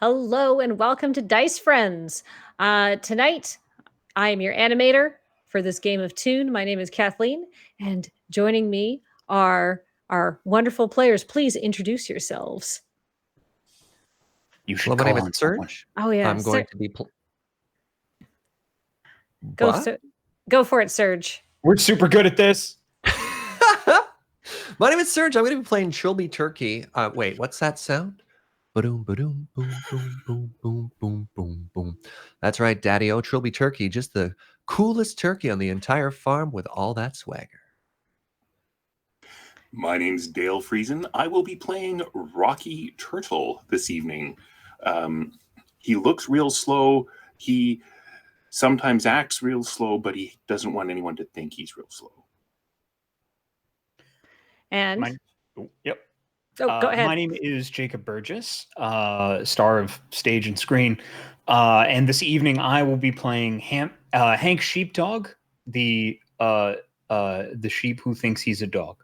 Hello and welcome to Dice Friends. Tonight, I am your animator for this game of Tune. My name is Kathleen, and joining me are our wonderful players. Please introduce yourselves. You should Hello, my call name on is Serge. Oh yeah, I'm going to be. Go for it, Serge. We're super good at this. My name is Serge. I'm going to be playing Trilby Turkey. Wait, what's that sound? Ba-doom, ba-doom, boom, boom, boom, boom, boom, boom, boom. That's right, Daddy-O, Trilby Turkey, just the coolest turkey on the entire farm with all that swagger. My name's Dale Friesen. I will be playing Rocky Turtle this evening. He looks real slow. He sometimes acts real slow, but he doesn't want anyone to think he's real slow. And Go ahead. My name is Jacob Burgess, star of stage and screen. And this evening I will be playing Hank Sheepdog, the sheep who thinks he's a dog.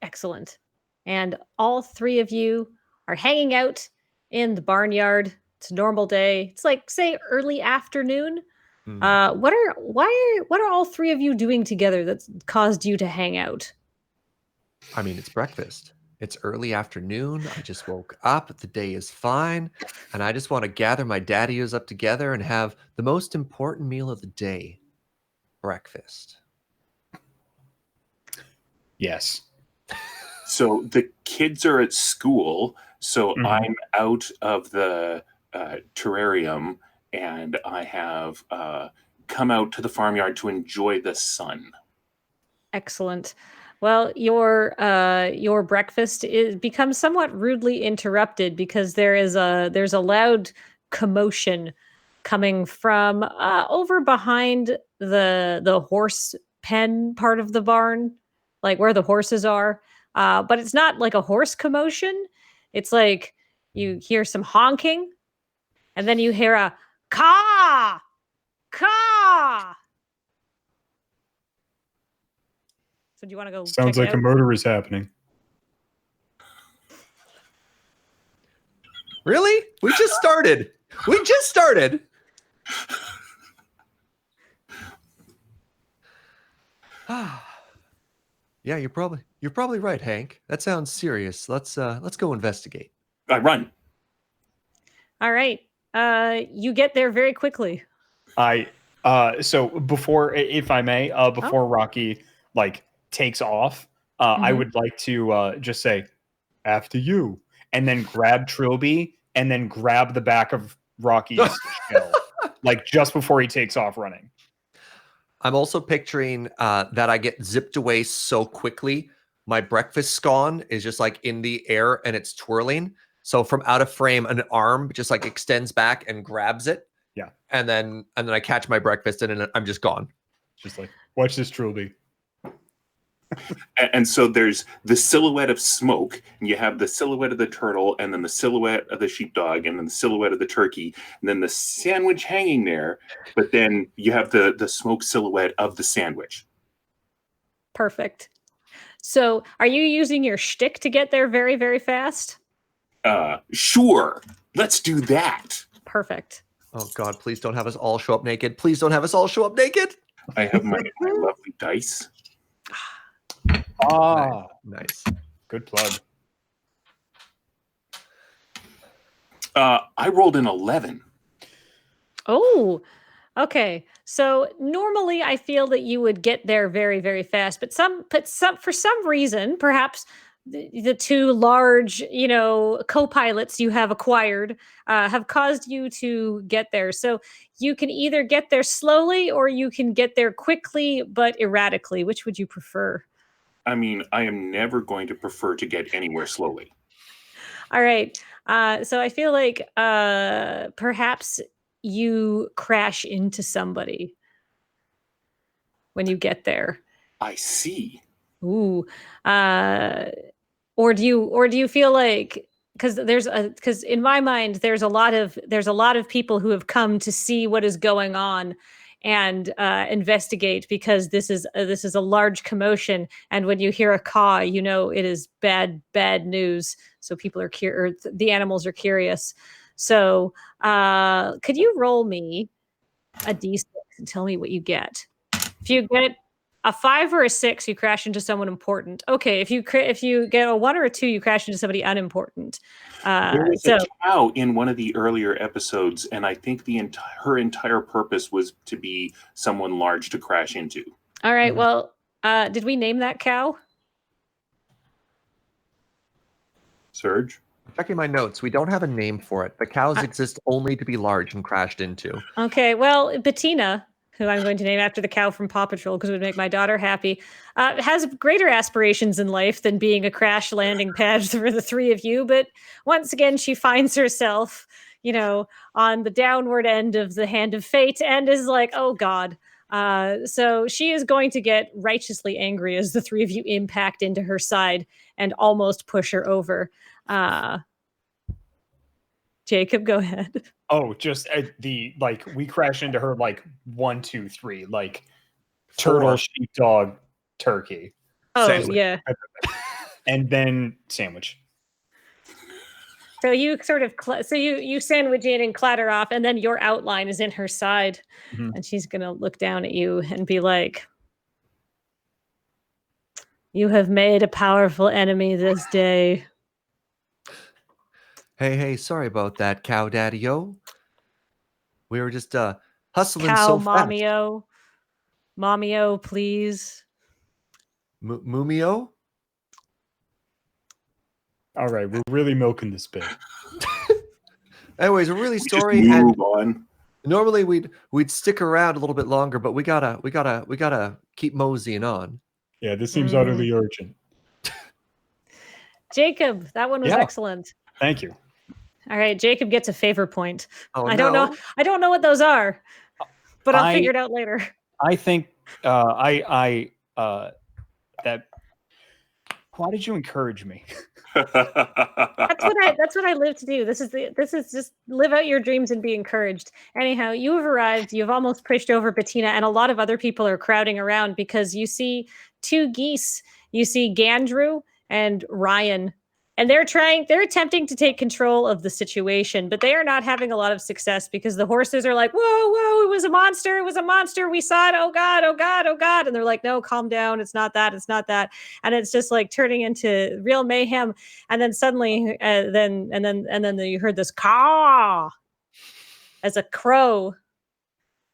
Excellent. And all three of you are hanging out in the barnyard. It's a normal day. It's like, say, early afternoon. What are all three of you doing together that's caused you to hang out? I mean, it's breakfast. It's early afternoon. I just woke up. The day is fine. And I just want to gather my daddy-os up together and have the most important meal of the day, breakfast. Yes. So the kids are at school, so I'm out of the terrarium, and I have come out to the farmyard to enjoy the sun. Excellent. Well, your breakfast becomes somewhat rudely interrupted because there's a loud commotion coming from over behind the horse pen part of the barn, like where the horses are. But it's not like a horse commotion. It's like you hear some honking, and then you hear a caw, caw. So do you want to go? Sounds check like it a out? murder is happening. Really? We just started. Yeah, you're probably right, Hank. That sounds serious. Let's go investigate. I run. All right. You get there very quickly. So before, if I may, before Rocky takes off, I would like to just say, after you, and then grab Trilby, and then grab the back of Rocky's shell, just before he takes off running. I'm also picturing that I get zipped away so quickly. My breakfast scone is just in the air and it's twirling. So from out of frame, an arm just extends back and grabs it. Yeah. And then I catch my breakfast and I'm just gone. Just watch this, Trilby. And so there's the silhouette of smoke, and you have the silhouette of the turtle, and then the silhouette of the sheepdog, and then the silhouette of the turkey, and then the sandwich hanging there. But then you have the smoke silhouette of the sandwich. Perfect. So are you using your shtick to get there very, very fast? Sure. Let's do that. Perfect. Oh, God, please don't have us all show up naked. Please don't have us all show up naked. I have my lovely dice. Nice. Good plug. I rolled an 11. Oh, okay. So normally I feel that you would get there very, very fast, but for some reason, perhaps the two large, co-pilots you have acquired have caused you to get there. So you can either get there slowly or you can get there quickly but erratically. Which would you prefer? I mean, I am never going to prefer to get anywhere slowly. All right. So I feel like perhaps you crash into somebody when you get there. I see. Ooh. Or do you feel like, because in my mind there's a lot of people who have come to see what is going on and investigate, because this is a large commotion, and when you hear a caw, you know it is bad news. So people are the animals are curious. So could you roll me a d6 and tell me what you get? If you get a 5 or a 6, you crash into someone important. Okay, if you get a 1 or a 2, you crash into somebody unimportant. There was a cow in one of the earlier episodes, and I think her entire purpose was to be someone large to crash into. All right. Well, did we name that cow? Serge? Checking my notes. We don't have a name for it. The cows exist only to be large and crashed into. Okay. Well, Bettina, who I'm going to name after the cow from Paw Patrol because it would make my daughter happy, has greater aspirations in life than being a crash landing pad for the three of you. But once again, she finds herself, on the downward end of the hand of fate and is like, oh, God. So she is going to get righteously angry as the three of you impact into her side and almost push her over. Jacob, go ahead. Oh, just we crash into her 1, 2, 3, turtle, sheepdog, turkey. Oh, sandwich. Yeah. And then sandwich. So you sort of you sandwich in and clatter off, and then your outline is in her side, and she's gonna look down at you and be like, "You have made a powerful enemy this day." Hey, sorry about that, cow daddy-o. We were just hustling Cow so fast. Mommy-o, please. Mumio? All right, we're really milking this bit. Anyways, we're really sorry. Just move And on. normally we'd stick around a little bit longer, but we gotta keep moseying on. Yeah, this seems utterly urgent. Jacob, that one was excellent. Thank you. All right, Jacob gets a favor point. Oh, I don't know what those are, but I'll figure it out later. I think that. Why did you encourage me? That's what I live to do. This is just live out your dreams and be encouraged. Anyhow, you have arrived. You've almost pushed over Bettina, and a lot of other people are crowding around because you see two geese. You see Gandrew and Ryan, and they're attempting to take control of the situation, but they are not having a lot of success because the horses are like, whoa, it was a monster, we saw it, oh God, and they're like, no, calm down, it's not that, and it's just like turning into real mayhem. And then suddenly, then you heard this caw as a crow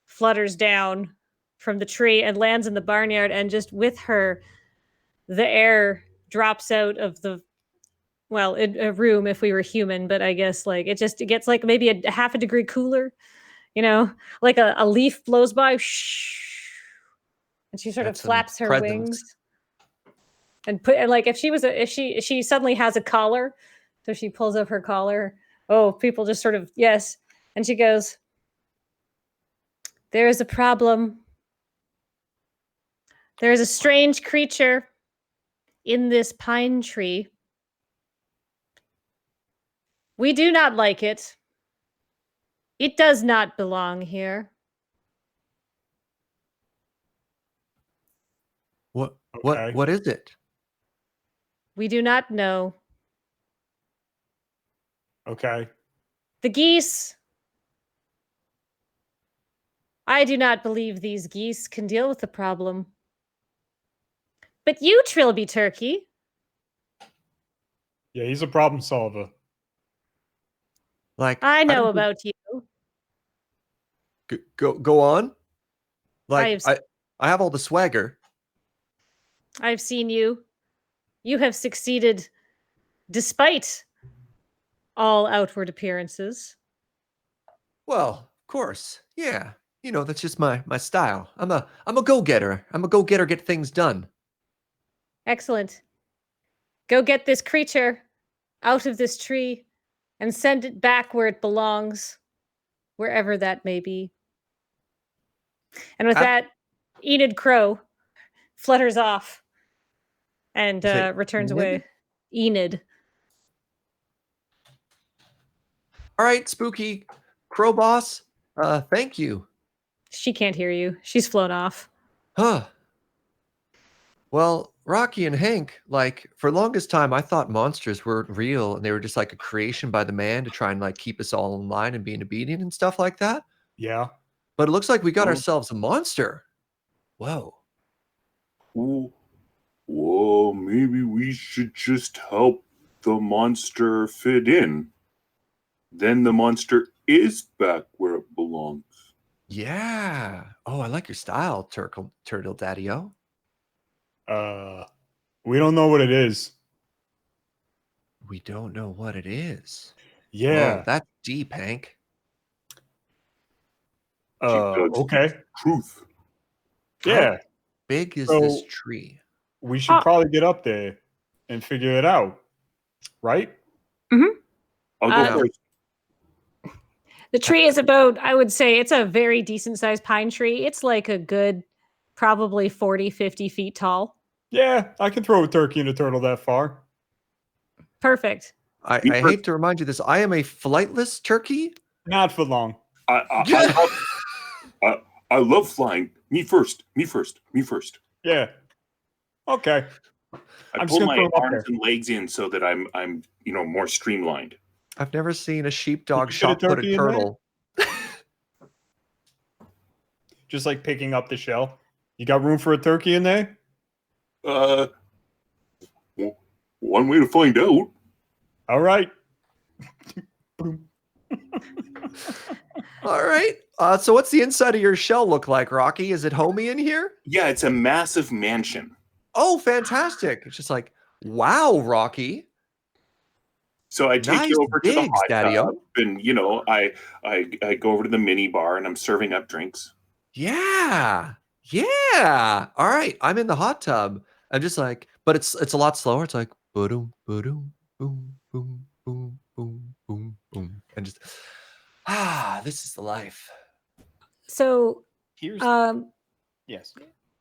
flutters down from the tree and lands in the barnyard, and just with her, the air drops out of a room if we were human, but I guess it gets maybe a half a degree cooler, like a leaf blows by, and she sort of flaps her wings and if she suddenly has a collar, so she pulls up her collar. Oh, people just sort of, yes. And she goes, there is a problem. There is a strange creature in this pine tree. We do not like it. It does not belong here. What Okay. what is it? We do not know. Okay. The geese. I do not believe these geese can deal with the problem. But you, Trilby Turkey. Yeah, he's a problem solver. I know about you. Go on. I have all the swagger. I've seen you. You have succeeded despite all outward appearances. Well, of course. Yeah. That's just my style. I'm a go-getter. I'm a go-getter, get things done. Excellent. Go get this creature out of this tree and send it back where it belongs, wherever that may be. And with that, Enid Crow flutters off and returns away. Enid. All right, spooky crow boss. Thank you. She can't hear you. She's flown off. Huh. Well, Rocky and Hank, like for the longest time, I thought monsters weren't real and they were just like a creation by the man to try and like keep us all in line and being obedient and stuff like that. Yeah. But it looks like we got Oh. ourselves a monster. Whoa. Whoa, maybe we should just help the monster fit in. Then the monster is back where it belongs. Yeah. Oh, I like your style, Turtle Daddy-O. We don't know what it is. We don't know what it is. Yeah. Whoa, that's deep, Hank. Okay. Truth. Yeah. How big is So- this tree? We should probably get up there and figure it out. Right? I'll Uh, go first. The tree is about, I would say, it's a very decent sized pine tree. It's like a good, probably 40, 50 feet tall. Yeah, I can throw a turkey and a turtle that far. Perfect. I Me first. hate to remind you this. I am a flightless turkey. Not for long. I love flying. Me first. Yeah. Okay. I I'm just pull gonna my throw 'em up arms there. and legs in so that I'm more streamlined. I've never seen a sheepdog You fit a shot-put turkey a in there? turtle. Just like picking up the shell. You got room for a turkey in there? One way to find out. All right. All right. So what's the inside of your shell look like, Rocky? Is it homey in here? Yeah, it's a massive mansion. Oh, fantastic. It's just like, wow, Rocky. So I take Nice you over to the digs, hot Daddy-O. tub, and I go over to the mini bar, and I'm serving up drinks. Yeah. Yeah. All right. I'm in the hot tub. I'm just like, but it's a lot slower. It's like boom, boom, boom, boom, boom, boom, boom, boom. And just this is the life. So, Here's yes.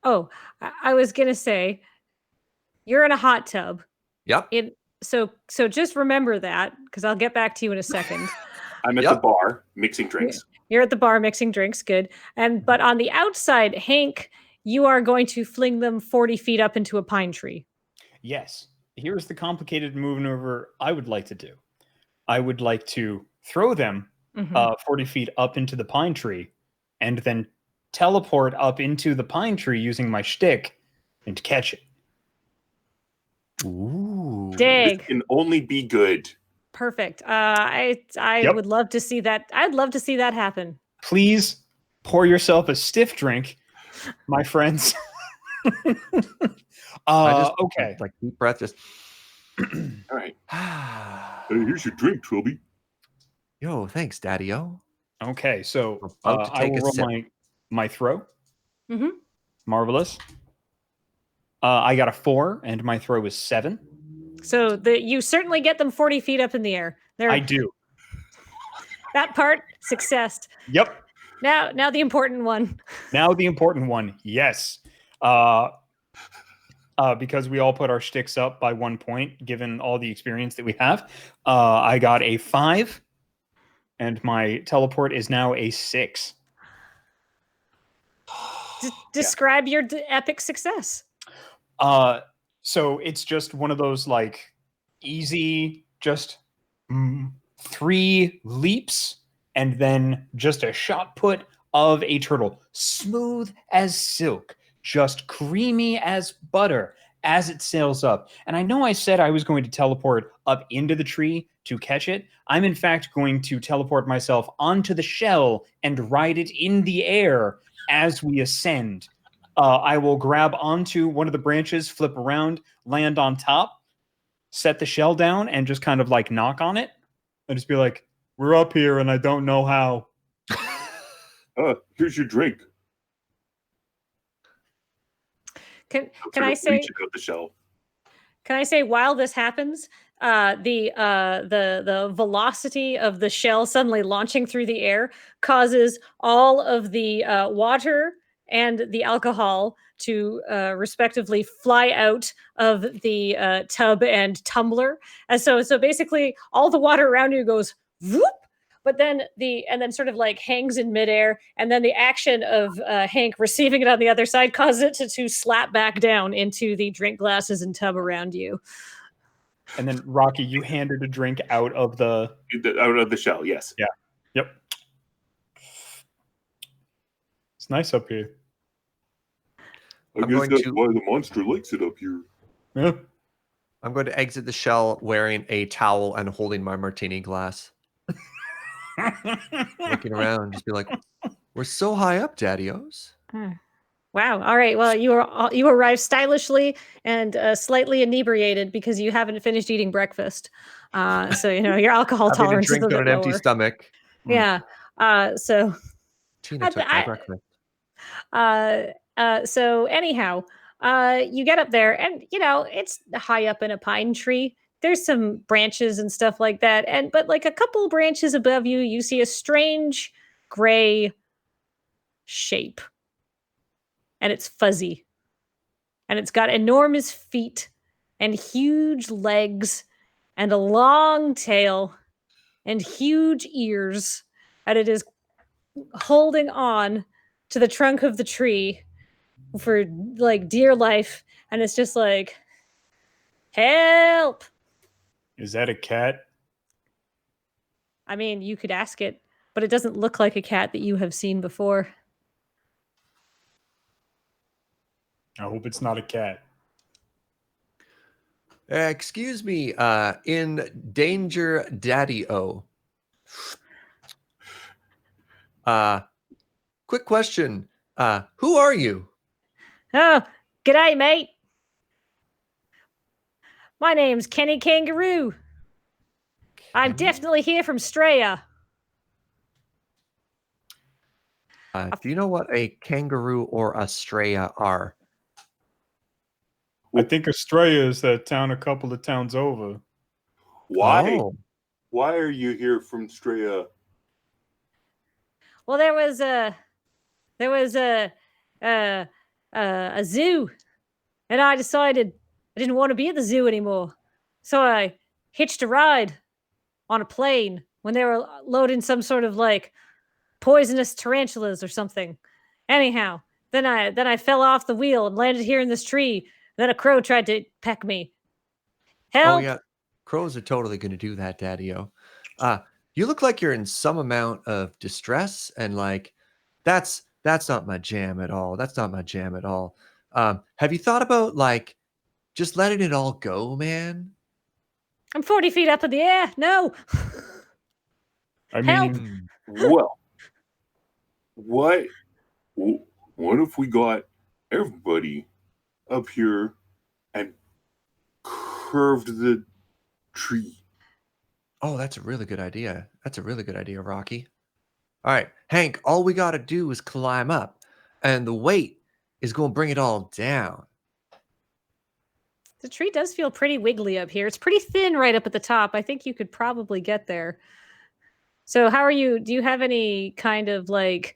oh, I was going to say, you're in a hot tub. Yep. So just remember that, because I'll get back to you in a second. I'm at Yep. the bar mixing drinks. You're at the bar mixing drinks, good. But on the outside, Hank, you are going to fling them 40 feet up into a pine tree. Yes. Here's the complicated maneuver I would like to do. I would like to throw them 40 feet up into the pine tree and then teleport up into the pine tree using my shtick and catch it. Ooh. Dig. This can only be good. Perfect. I Yep. would love to see that. I'd love to see that happen. Please pour yourself a stiff drink, my friends. Okay. Like deep breath, just All right. Hey, here's your drink, Trilby. yo, thanks, Daddy-O. Okay, so We're about to I take will a roll sip. my throw. Mhm. Marvelous. I got a 4, and my throw is 7. So you certainly get them 40 feet up in the air. I do. That part, success. Yep. Now the important one. Now the important one. Yes. Because we all put our sticks up by 1 point, given all the experience that we have. I got a 5, and my teleport is now a 6. Describe your epic success. So it's just one of those like easy, just 3 leaps and then just a shot put of a turtle, smooth as silk, just creamy as butter as it sails up. And I know I said I was going to teleport up into the tree to catch it. I'm in fact going to teleport myself onto the shell and ride it in the air as we ascend. I will grab onto one of the branches, flip around, land on top, set the shell down, and just kind of like knock on it. And just be like, we're up here and I don't know how. Here's your drink. Can Sort I of say? reach out the shell. Can I say while this happens, the velocity of the shell suddenly launching through the air causes all of the water and the alcohol to respectively fly out of the tub and tumbler. And so basically all the water around you goes whoop, but then sort of like hangs in midair, and then the action of Hank receiving it on the other side causes it to slap back down into the drink glasses and tub around you. And then Rocky, you handed a drink out of the shell. Yes. Yeah. Yep. It's nice up here. I guess that's why the monster likes it up here. Yeah. I'm going to exit the shell wearing a towel and holding my martini glass. Looking around, just be like, we're so high up, Daddy-O's. Wow. All right. Well, you arrive stylishly and slightly inebriated because you haven't finished eating breakfast. So your alcohol tolerance is a drink bit on an empty lower. stomach. Yeah. So Tina took my breakfast. So anyhow, you get up there, and it's high up in a pine tree. There's some branches and stuff like that, but like a couple branches above you, you see a strange gray shape. And it's fuzzy. And it's got enormous feet and huge legs and a long tail and huge ears. And it is holding on to the trunk of the tree for like dear life. And it's just like, help. Is that a cat? I mean, you could ask it, but it doesn't look like a cat that you have seen before. I hope it's not a cat. Excuse me, in danger, Daddy-O. Quick question. Who are you? Oh, g'day, mate. My name's Kenny Kangaroo. I'm definitely here from Straya. Do you know what a kangaroo or a Straya are? I think Estrella is that town a couple of towns over. Why? Oh. Why are you here from Straya? Well, there was a zoo, and I decided I didn't want to be at the zoo anymore. So I hitched a ride on a plane when they were loading some sort of like poisonous tarantulas or something. Anyhow, then I fell off the wheel and landed here in this tree. Then a crow tried to peck me. Help! Oh yeah, crows are totally going to do that, Daddy-O. You look like you're in some amount of distress, and like that's not my jam at all. That's not my jam at all. Have you thought about like just letting it all go, man? I'm 40 feet up in the air. No. I Help. mean, Well, what if we got everybody up here and curved the tree? Oh, that's a really good idea. That's a really good idea, Rocky. All right, Hank, all we got to do is climb up, and the weight is going to bring it all down. The tree does feel pretty wiggly up here. It's pretty thin right up at the top. I think you could probably get there. So how are you? Do you have any kind of like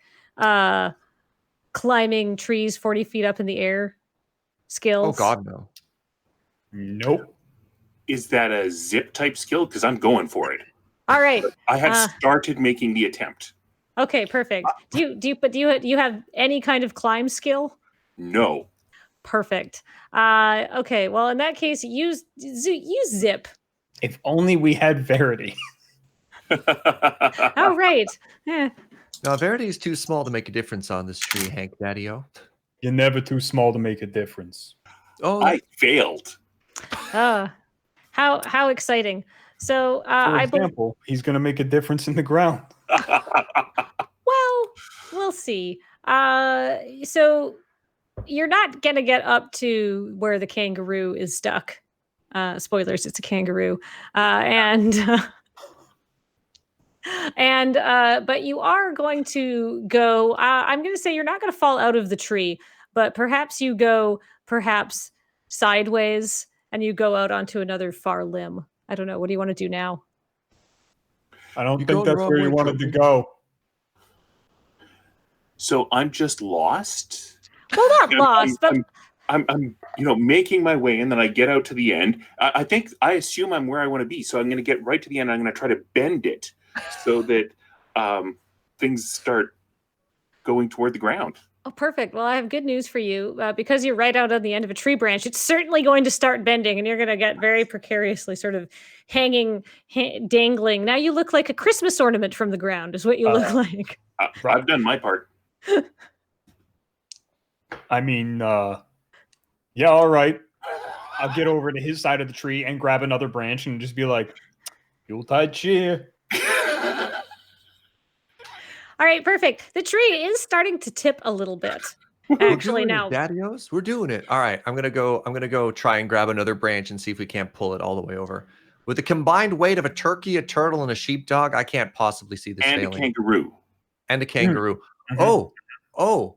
climbing trees 40 feet up in the air skills? Oh, God, no. nope. Is that a zip type skill? Because I'm going for it. All right. I have started making the attempt. Okay, perfect. Do you have any kind of climb skill? No. Perfect. Okay. Well, in that case, use zip. If only we had Verity. All right. Yeah. Now, Verity is too small to make a difference on this tree, Hank, Daddy-O. You're never too small to make a difference. Oh, I failed. How exciting. So For example, he's going to make a difference in the ground. Well, we'll see. So you're not going to get up to where the kangaroo is stuck. Spoilers, it's a kangaroo. But you are going to go, I'm going to say you're not going to fall out of the tree, but perhaps you go sideways and you go out onto another far limb. I don't know. What do you want to do now? I don't think that's where you wanted to go. So I'm just lost? Well, not lost, but I'm making my way, and then I get out to the end. I assume I'm where I want to be, so I'm going to get right to the end. I'm going to try to bend it so that things start going toward the ground. Oh, perfect. Well, I have good news for you. Because you're right out on the end of a tree branch, it's certainly going to start bending, and you're going to get very precariously sort of dangling. Now you look like a Christmas ornament from the ground, is what you look like. I've done my part. I mean, yeah, all right. I'll get over to his side of the tree and grab another branch and just be like, Yuletide cheer. All right, perfect. The tree is starting to tip a little bit. Actually, now, Daddy-O's, we're doing it. All right, I'm gonna go try and grab another branch and see if we can't pull it all the way over. With the combined weight of a turkey, a turtle, and a sheepdog, I can't possibly see this failing. And a kangaroo. And a kangaroo. Mm-hmm. All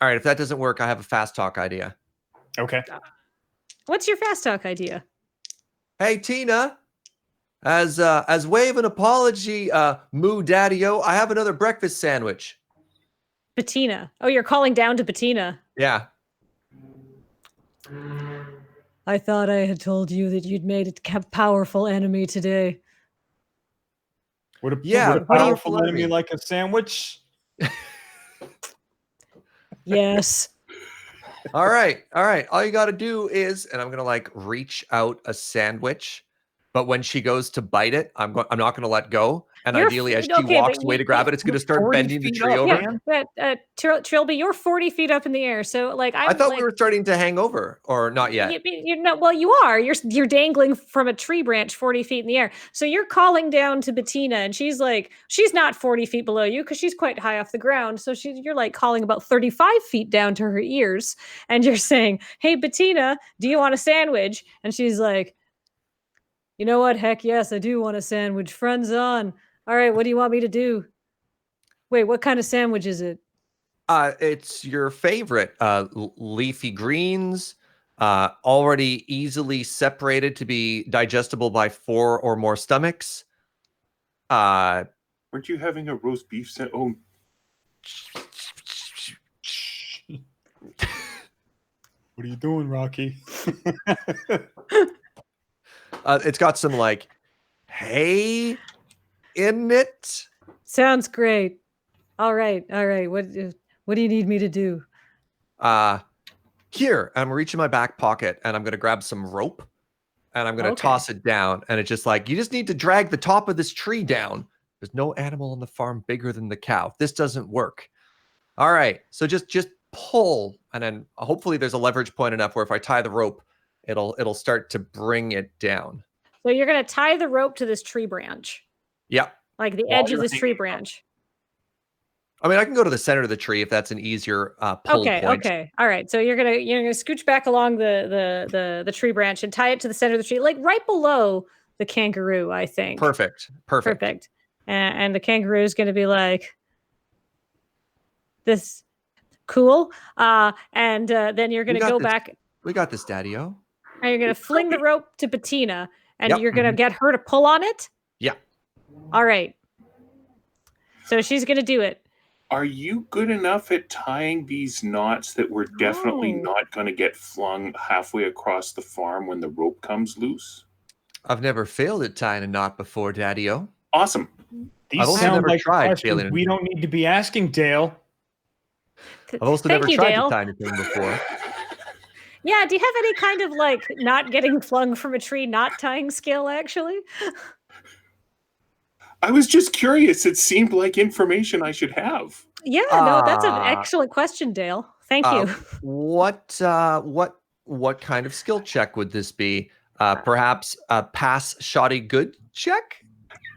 right, if that doesn't work, I have a fast talk idea. Okay. What's your fast talk idea? Hey, Tina, as way of an apology, Moo Daddy-O, I have another breakfast sandwich. Bettina. Oh, you're calling down to Bettina. Yeah. I thought I had told you that you'd made a powerful enemy today. Would a powerful enemy like a sandwich? Yes. All right. All you got to do is, and I'm going to like reach out a sandwich, but when she goes to bite it, I'm not going to let go. And ideally, as she walks away to grab it, it's going to start bending the tree over. Yeah, Trilby, you're 40 feet up in the air. So like, I thought we were starting to hang over, or not yet. You're not, well, you are. You're dangling from a tree branch 40 feet in the air. So you're calling down to Bettina, and she's not 40 feet below you because she's quite high off the ground. So you're like calling about 35 feet down to her ears, and you're saying, "Hey, Bettina, do you want a sandwich?" And she's like, "You know what? Heck yes, I do want a sandwich. Friends on. All right, what do you want me to do? Wait, what kind of sandwich is it?" It's your favorite. Leafy greens, already easily separated to be digestible by 4 or more stomachs. Weren't you having a roast beef sandwich? Oh. What are you doing, Rocky? It's got some like hay in it. Sounds great. All right. What do you need me to do? Here, I'm reaching my back pocket and I'm going to grab some rope and I'm going to toss it down. And it's just like, you just need to drag the top of this tree down. There's no animal on the farm bigger than the cow. This doesn't work. All right. So just pull, and then hopefully there's a leverage point enough where if I tie the rope, it'll start to bring it down. So you're going to tie the rope to this tree branch. Yep. Like the edge of this tree branch. I mean, I can go to the center of the tree if that's an easier pull point. Okay. All right. So you're gonna scooch back along the tree branch and tie it to the center of the tree, like right below the kangaroo, I think. Perfect. And the kangaroo is going to be like, this cool. And then you're going to go back. We got this, Daddy-O. And you're going to fling the rope to Bettina, and you're going to get her to pull on it. Yeah. All right. So she's going to do it. Are you good enough at tying these knots that we're definitely not going to get flung halfway across the farm when the rope comes loose? I've never failed at tying a knot before, Daddy-O. Awesome. These sound like questions we don't need to be asking, Dale. I've also never tried to tie anything before. Yeah, do you have any kind of like not getting flung from a tree, not tying skill, actually? I was just curious. It seemed like information I should have. Yeah, no, that's an excellent question, Dale. Thank you. What kind of skill check would this be? Perhaps a pass shoddy good check?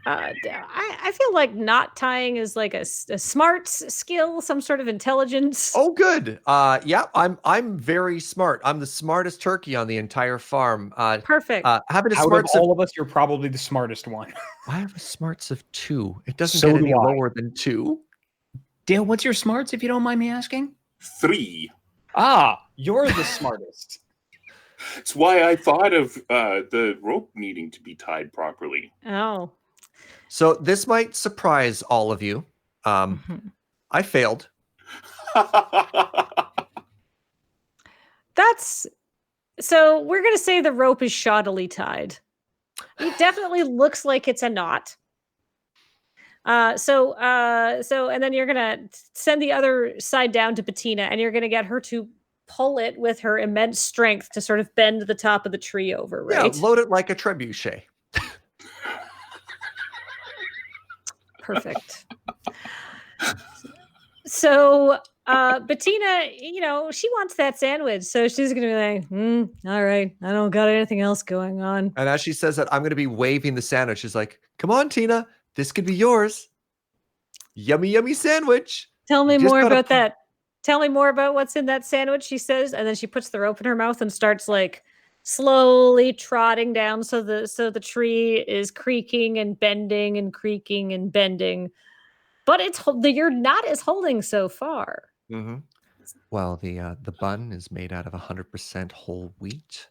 I feel like knot tying is like a smarts skill, some sort of intelligence. Oh, good. Yeah, I'm very smart. I'm the smartest turkey on the entire farm. Perfect. Having a smarts of all of us, you're probably the smartest one. I have a smarts of 2. It doesn't get any lower than 2. Dale, what's your smarts, if you don't mind me asking? 3. You're the smartest. That's why I thought of the rope needing to be tied properly. Oh. So this might surprise all of you. I failed. So we're going to say the rope is shoddily tied. It definitely looks like it's a knot. And then you're gonna send the other side down to Bettina, and you're gonna get her to pull it with her immense strength to sort of bend the top of the tree over, right? Yeah, load it like a trebuchet. Perfect. So Bettina, she wants that sandwich, so she's gonna be like, all right, I don't got anything else going on. And as she says that, I'm going to be waving the sandwich. She's like, come on, Tina, this could be yours. Yummy, yummy sandwich. Tell me You just more gotta about that. Tell me more about what's in that sandwich, she says, and then she puts the rope in her mouth and starts like slowly trotting down, so the tree is creaking and bending and creaking and bending. But your knot is holding so far. Mm-hmm. Well, the bun is made out of 100% whole wheat.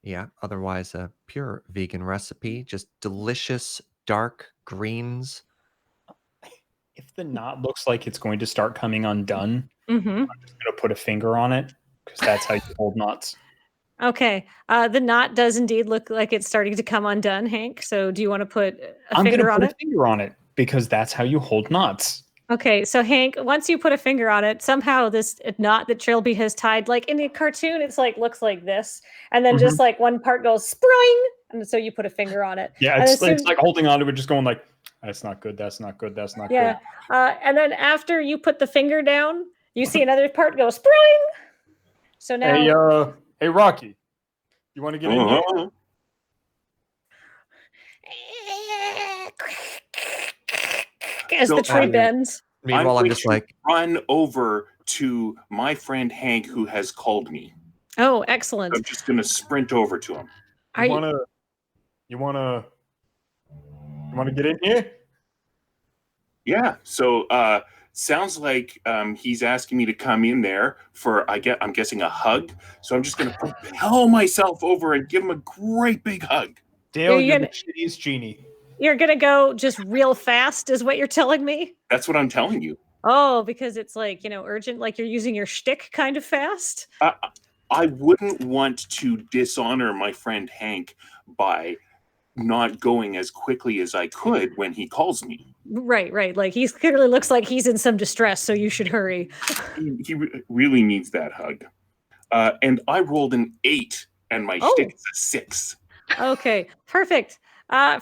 Yeah, otherwise a pure vegan recipe. Just delicious dark greens. If the knot looks like it's going to start coming undone, Mm-hmm. I'm just going to put a finger on it because that's how you hold knots. Okay. The knot does indeed look like it's starting to come undone, Hank. So do you want to put a I'm going finger to on put it? a finger on it because that's how you hold knots. Okay, so Hank, once you put a finger on it, somehow this knot that Trilby has tied, like in the cartoon, it's like looks like this, and then just like one part goes spring, and so you put a finger on it. Yeah, it's like holding on to it, just going like, that's not good, that's not good, that's not good. And then after you put the finger down, you see another part go spring. So now, hey, Rocky, you want to get in here? As the tree bends. Meanwhile, I'm just like, run over to my friend Hank, who has called me. Oh, excellent! I'm just going to sprint over to him. You wanna get in here? Yeah. So sounds like he's asking me to come in there for I'm guessing a hug. So I'm just going to propel myself over and give him a great big hug. Dale, you're the shittiest genie. You're gonna go just real fast, is what you're telling me? That's what I'm telling you. Oh, because it's like, urgent, like you're using your shtick kind of fast? I wouldn't want to dishonor my friend Hank by not going as quickly as I could when he calls me. Right. Like he clearly looks like he's in some distress, so you should hurry. He really needs that hug. And I rolled an 8, and my shtick is a 6. Okay, perfect.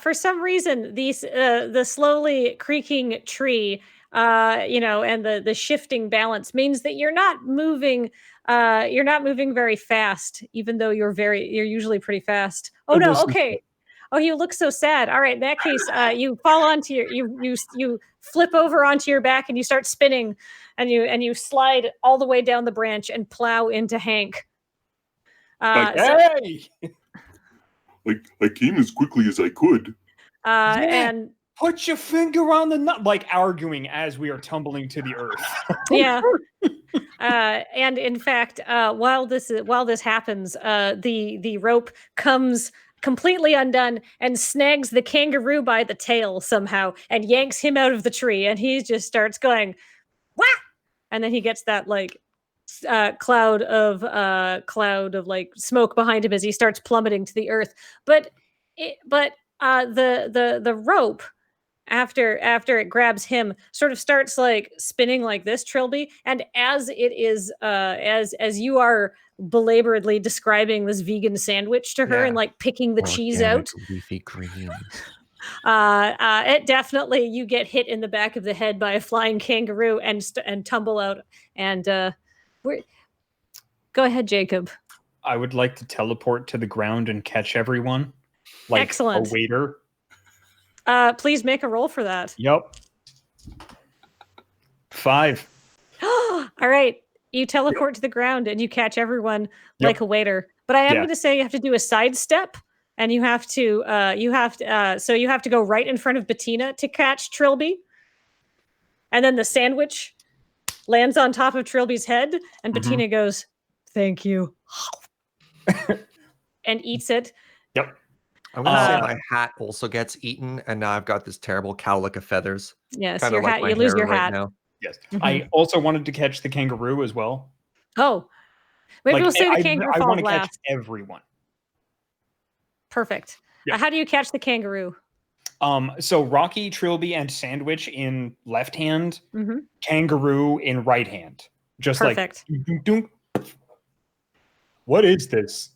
For some reason, the slowly creaking tree, and the shifting balance means that you're not moving very fast, even though you're usually pretty fast. Oh no, okay. Oh, you look so sad. All right, in that case, you fall onto you flip over onto your back and you start spinning, and you slide all the way down the branch and plow into Hank. Hey! I came as quickly as I could. And put your finger on the nut, like arguing as we are tumbling to the earth. Yeah. And in fact, while this happens, the rope comes completely undone and snags the kangaroo by the tail somehow and yanks him out of the tree, and he just starts going, wah! And then he gets that like cloud of like smoke behind him as he starts plummeting to the earth. But the rope, after it grabs him, sort of starts like spinning like this, Trilby, and as it is as you are belaboredly describing this vegan sandwich to her and like picking the cheese out, leafy greens. It definitely, you get hit in the back of the head by a flying kangaroo and tumble out. And go ahead, Jacob. I would like to teleport to the ground and catch everyone, like excellent. a waiter. Please make a roll for that. Yep. 5. All right. You teleport to the ground and you catch everyone like a waiter. But I am going to say you have to do a sidestep, and you have to go right in front of Bettina to catch Trilby. And then the sandwich lands on top of Trilby's head, and Bettina goes, "Thank you," and eats it. Yep. I'm going to say my hat also gets eaten, and now I've got this terrible cowlick of feathers. Yes, Kinda your like hat. my You lose hair your right hat. now. Yes. I also wanted to catch the kangaroo as well. Oh, maybe we'll say the kangaroo I falls want to last. catch everyone. Perfect. Yeah. How do you catch the kangaroo? So Rocky, Trilby, and Sandwich in left hand, Mm-hmm. Kangaroo in right hand. Just Perfect. like, dunk, dunk. What is this?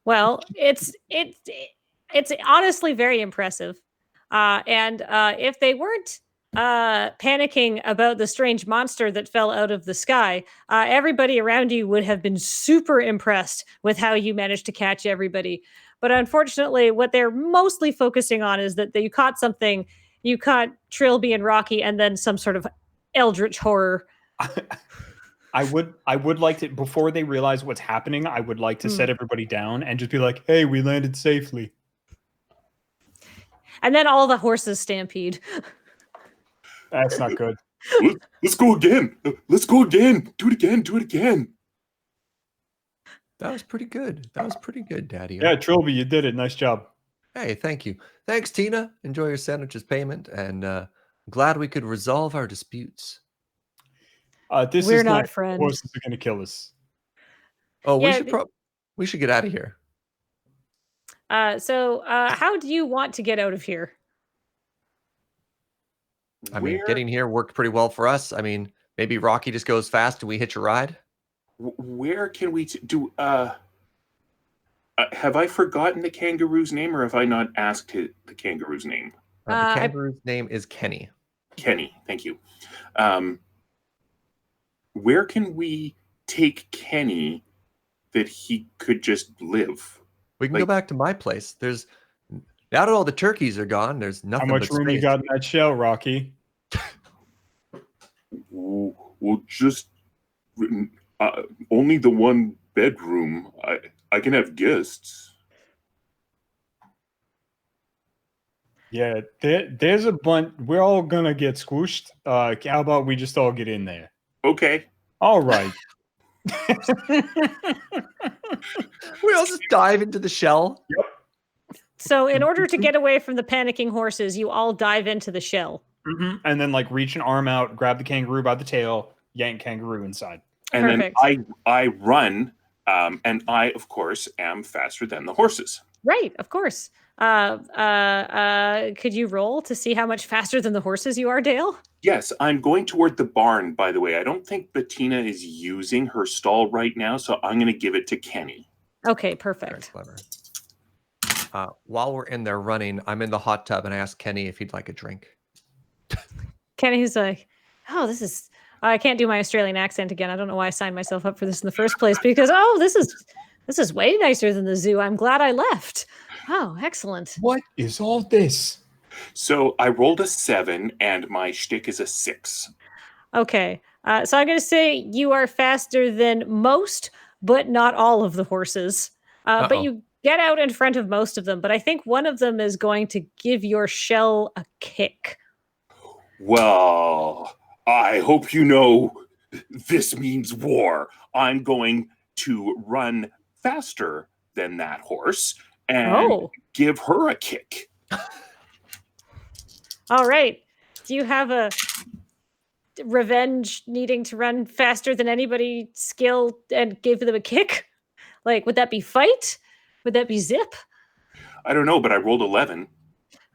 Well, it's honestly very impressive. And if they weren't panicking about the strange monster that fell out of the sky, everybody around you would have been super impressed with how you managed to catch everybody. But unfortunately, what they're mostly focusing on is that you caught something. You caught Trilby and Rocky, and then some sort of eldritch horror. I would like to, before they realize what's happening, I would like to set everybody down and just be like, hey, we landed safely. And then all the horses stampede. That's not good. Let's go again. Let's go again. Do it again. Do it again. That was pretty good. That was pretty good, Daddy. Yeah, Trilby, you did it. Nice job. Hey, thank you. Thanks, Tina. Enjoy your sandwiches payment, and glad we could resolve our disputes. We're not friends. Horses are going to kill us. Oh, Yeah, we should get out of here. So how do you want to get out of here? I mean, getting here worked pretty well for us. I mean, maybe Rocky just goes fast and we hitch a ride. Where can we do? Have I forgotten the kangaroo's name, or have I not asked the kangaroo's name? The kangaroo's name is Kenny. Kenny, thank you. Where can we take Kenny that he could just live? We can go back to my place. There's now that all the turkeys are gone, there's nothing. How much room you got in that shell, Rocky? Well, just only the one bedroom. I can have guests. Yeah, there's a bunch. We're all gonna get squished. How about we just all get in there? Okay. All right. We all just dive into the shell. Yep. So in order to get away from the panicking horses, you all dive into the shell. Mm-hmm. And then like reach an arm out, grab the kangaroo by the tail, yank kangaroo inside. And Perfect. then I run, and I, of course, am faster than the horses. Right, of course. Could you roll to see how much faster than the horses you are, Dale? Yes, I'm going toward the barn, by the way. I don't think Bettina is using her stall right now, so I'm going to give it to Kenny. Okay, perfect. Very clever. While we're in there running, I'm in the hot tub and I ask Kenny if he'd like a drink. Kenny's like, oh, this is... I can't do my Australian accent again. I don't know why I signed myself up for this in the first place because, this is way nicer than the zoo. I'm glad I left. Oh, excellent. What is all this? So I rolled a 7 and my shtick is a 6. Okay. So I'm going to say you are faster than most, but not all of the horses. But you get out in front of most of them. But I think one of them is going to give your shell a kick. Well, I hope you know this means war. I'm going to run faster than that horse and give her a kick. All right. Do you have a revenge needing to run faster than anybody skill and give them a kick? Like, would that be fight? Would that be zip? I don't know, but I rolled 11.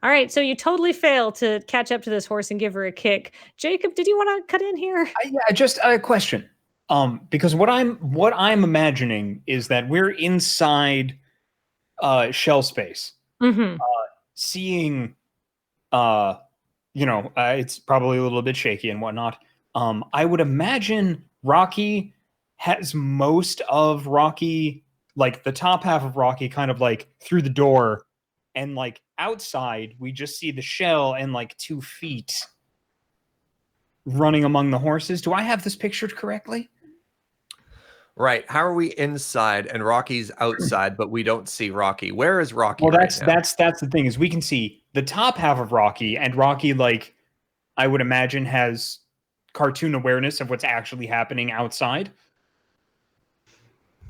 All right, so you totally fail to catch up to this horse and give her a kick. Jacob, did you want to cut in here? Yeah, just a question. Because what I'm imagining is that we're inside shell space. Mm-hmm. Seeing it's probably a little bit shaky and whatnot. I would imagine Rocky has most of Rocky, like the top half of Rocky, kind of like through the door, and like outside, we just see the shell and like 2 feet running among the horses. Do I have this pictured correctly? Right. How are we inside and Rocky's outside, but we don't see Rocky? Where is Rocky? Well, that's the thing, is we can see the top half of Rocky, and Rocky, like, I would imagine, has cartoon awareness of what's actually happening outside.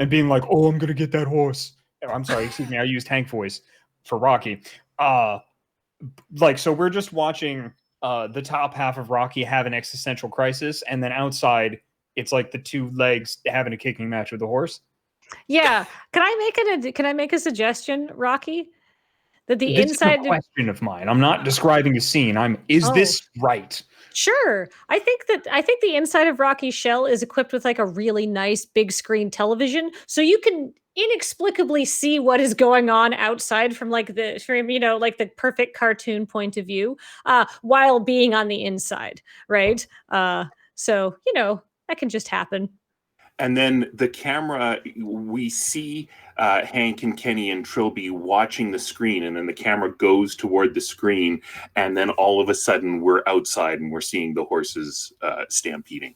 And being like, oh, I'm gonna get that horse. I'm sorry, excuse me, I used Hank voice for Rocky. So we're just watching the top half of Rocky have an existential crisis, and then outside it's like the 2 legs having a kicking match with the horse. Yeah. Can I make a suggestion, Rocky? that the This inside is a question of mine. I'm not describing a scene. Is this right? Sure. I think the inside of Rocky's shell is equipped with like a really nice big screen television, so you can inexplicably see what is going on outside from like like the perfect cartoon point of view, while being on the inside, right? So that can just happen. And then the camera, we see Hank and Kenny and Trilby watching the screen, and then the camera goes toward the screen, and then all of a sudden we're outside and we're seeing the horses stampeding.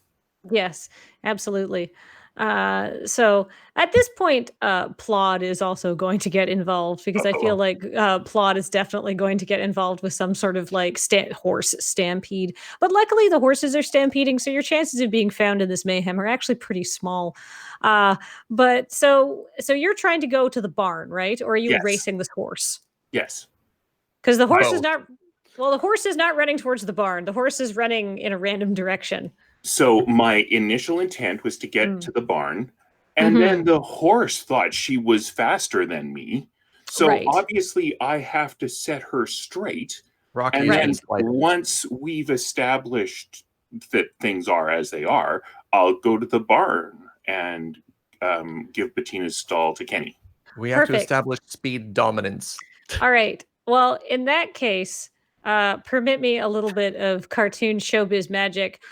Yes, absolutely. So at this point, Plod is also going to get involved because I feel like Plod is definitely going to get involved with some sort of like horse stampede. But luckily, the horses are stampeding, so your chances of being found in this mayhem are actually pretty small. But so you're trying to go to the barn, right? Or are you Yes. racing this horse? Yes. Because the horse is not. Well, the horse is not running towards the barn. The horse is running in a random direction. So my initial intent was to get to the barn, and then the horse thought she was faster than me. So obviously I have to set her straight. Rocky, and then once we've established that things are as they are, I'll go to the barn and give Bettina's stall to Kenny. We have to establish speed dominance. All right. Well, in that case, permit me a little bit of cartoon showbiz magic,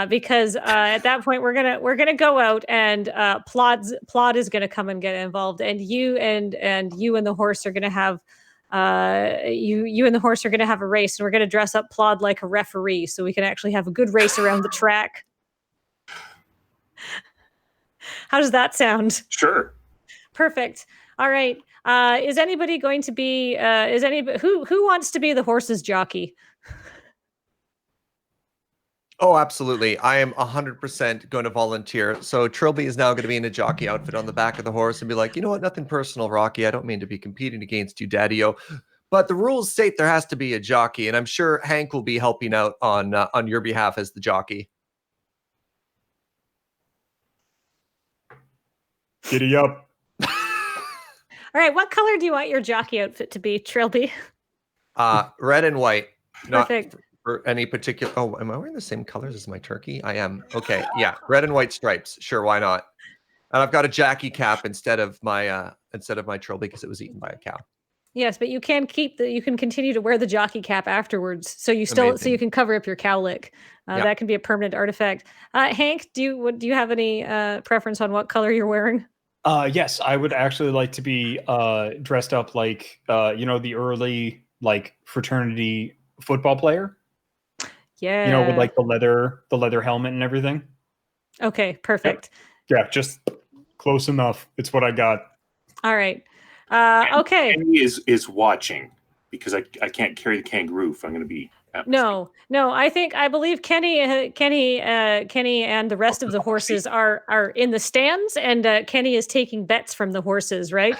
because at that point we're gonna go out and Plod is gonna come and get involved, and you and the horse are gonna have you and the horse are gonna have a race, and we're gonna dress up Plod like a referee so we can actually have a good race around the track. How does that sound? Sure. Perfect. All right. Is anybody going to be? Who wants to be the horse's jockey? Oh, absolutely. I am 100% going to volunteer. So Trilby is now going to be in a jockey outfit on the back of the horse and be like, you know what? Nothing personal, Rocky. I don't mean to be competing against you, Daddy-O. But the rules state there has to be a jockey, and I'm sure Hank will be helping out on your behalf as the jockey. Giddy up. All right, what color do you want your jockey outfit to be, Trilby? Red and white. Perfect. Not for any particular. Oh, am I wearing the same colors as my turkey? I am. Okay, yeah, red and white stripes. Sure, why not? And I've got a jockey cap instead of my Trilby because it was eaten by a cow. Yes, but you can continue to wear the jockey cap afterwards, so you can cover up your cowlick. That can be a permanent artifact. Hank, do you have any preference on what color you're wearing? Yes, I would actually like to be dressed up like the early like fraternity football player. Yeah. With like the leather helmet and everything. Okay, perfect. Yeah, just close enough. It's what I got. All right. Okay. Kenny is watching because I can't carry the kangaroo if I'm going to be. No. I believe Kenny and the rest of the horses are in the stands, and Kenny is taking bets from the horses, right?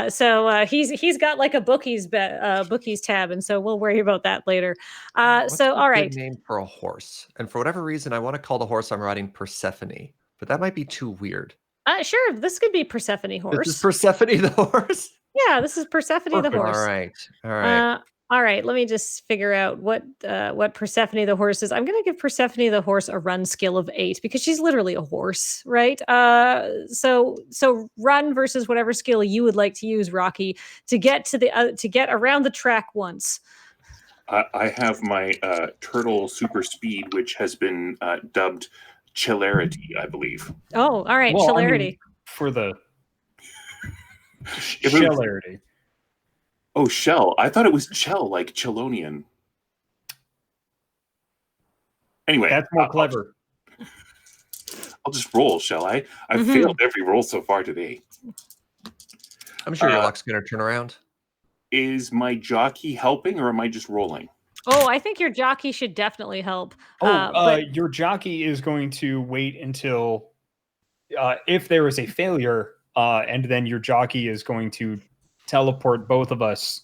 So he's got like a bookies tab, and so we'll worry about that later. What's all a right. good name for a horse, and for whatever reason, I want to call the horse I'm riding Persephone, but that might be too weird. Sure, this could be Persephone horse. This is Persephone the horse. Yeah, this is Persephone the horse. All right. All right, let me just figure out what Persephone the horse is. I'm going to give Persephone the horse a run skill of 8 because she's literally a horse, right? So run versus whatever skill you would like to use, Rocky, to get to get around the track once. I have my turtle super speed, which has been dubbed Chillarity, I believe. Oh, all right, Chillarity. For the Chillarity. Oh, shell. I thought it was chell, like Chelonian. Anyway. That's more clever. I'll just roll, shall I? I've failed every roll so far today. I'm sure your luck's going to turn around. Is my jockey helping, or am I just rolling? Oh, I think your jockey should definitely help. Your jockey is going to wait until if there is a failure, and then your jockey is going to teleport both of us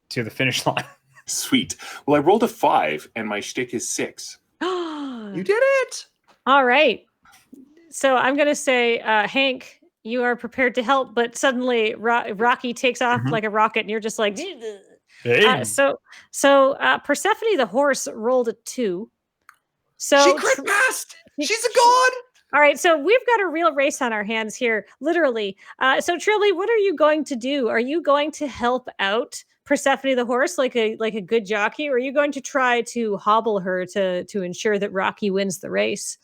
to the finish line. Sweet. Well, I rolled a 5, and my shtick is 6. You did it! All right. So I'm going to say, Hank, you are prepared to help, but suddenly Rocky takes off like a rocket, and you're just like, Hey. so Persephone the horse rolled a 2. So She crit passed. She's a god. All right, so we've got a real race on our hands here, literally. So Trilby, what are you going to do? Are you going to help out Persephone the horse like a good jockey, or are you going to try to hobble her to ensure that Rocky wins the race?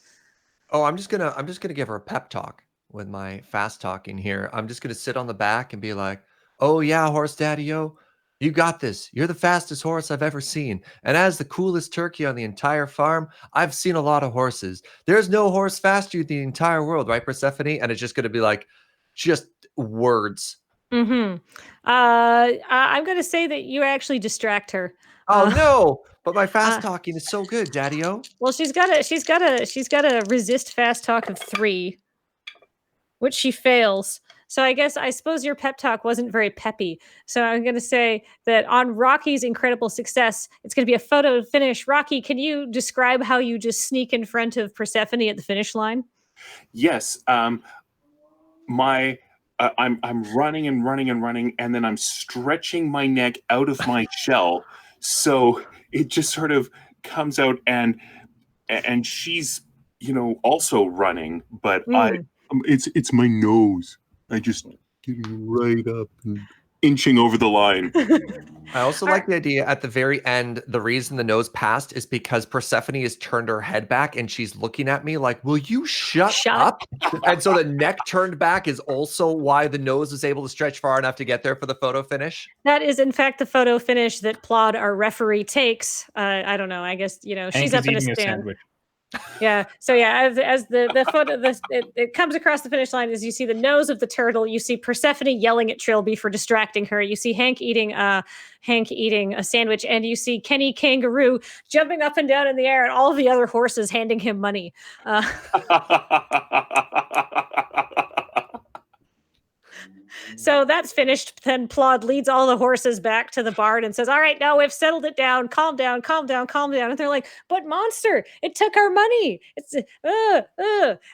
Oh, I'm just gonna give her a pep talk with my fast talking here. I'm just gonna sit on the back and be like, "Oh yeah, horse daddy-o, you got this. You're the fastest horse I've ever seen. And as the coolest turkey on the entire farm, I've seen a lot of horses. There's no horse faster in the entire world, right, Persephone?" And it's just gonna be like, just words. I'm going to say that you actually distract her. Oh no! But my fast talking is so good, daddy-o. Well, she's got a resist fast talk of 3, which she fails. So I suppose your pep talk wasn't very peppy. So I'm going to say that on Rocky's incredible success, it's going to be a photo finish. Rocky, can you describe how you just sneak in front of Persephone at the finish line? Yes. I'm running and running and running, and then I'm stretching my neck out of my shell, so it just sort of comes out, and she's also running, but it's my nose. I just getting right up and inching over the line. I also like the idea at the very end, the reason the nose passed is because Persephone has turned her head back and she's looking at me like, "Will you shut up?" And so the neck turned back is also why the nose is able to stretch far enough to get there for the photo finish. That is, in fact, the photo finish that Plod, our referee, takes. I don't know. I guess, she's up in a stand. Sandwich. Yeah. So yeah, as the photo, it comes across the finish line, as you see the nose of the turtle, you see Persephone yelling at Trilby for distracting her. You see Hank eating a sandwich, and you see Kenny Kangaroo jumping up and down in the air, and all of the other horses handing him money. So that's finished. Then Plod leads all the horses back to the barn and says, "All right, now we've settled it down. Calm down, calm down, calm down." And they're like, "But monster, it took our money. It's And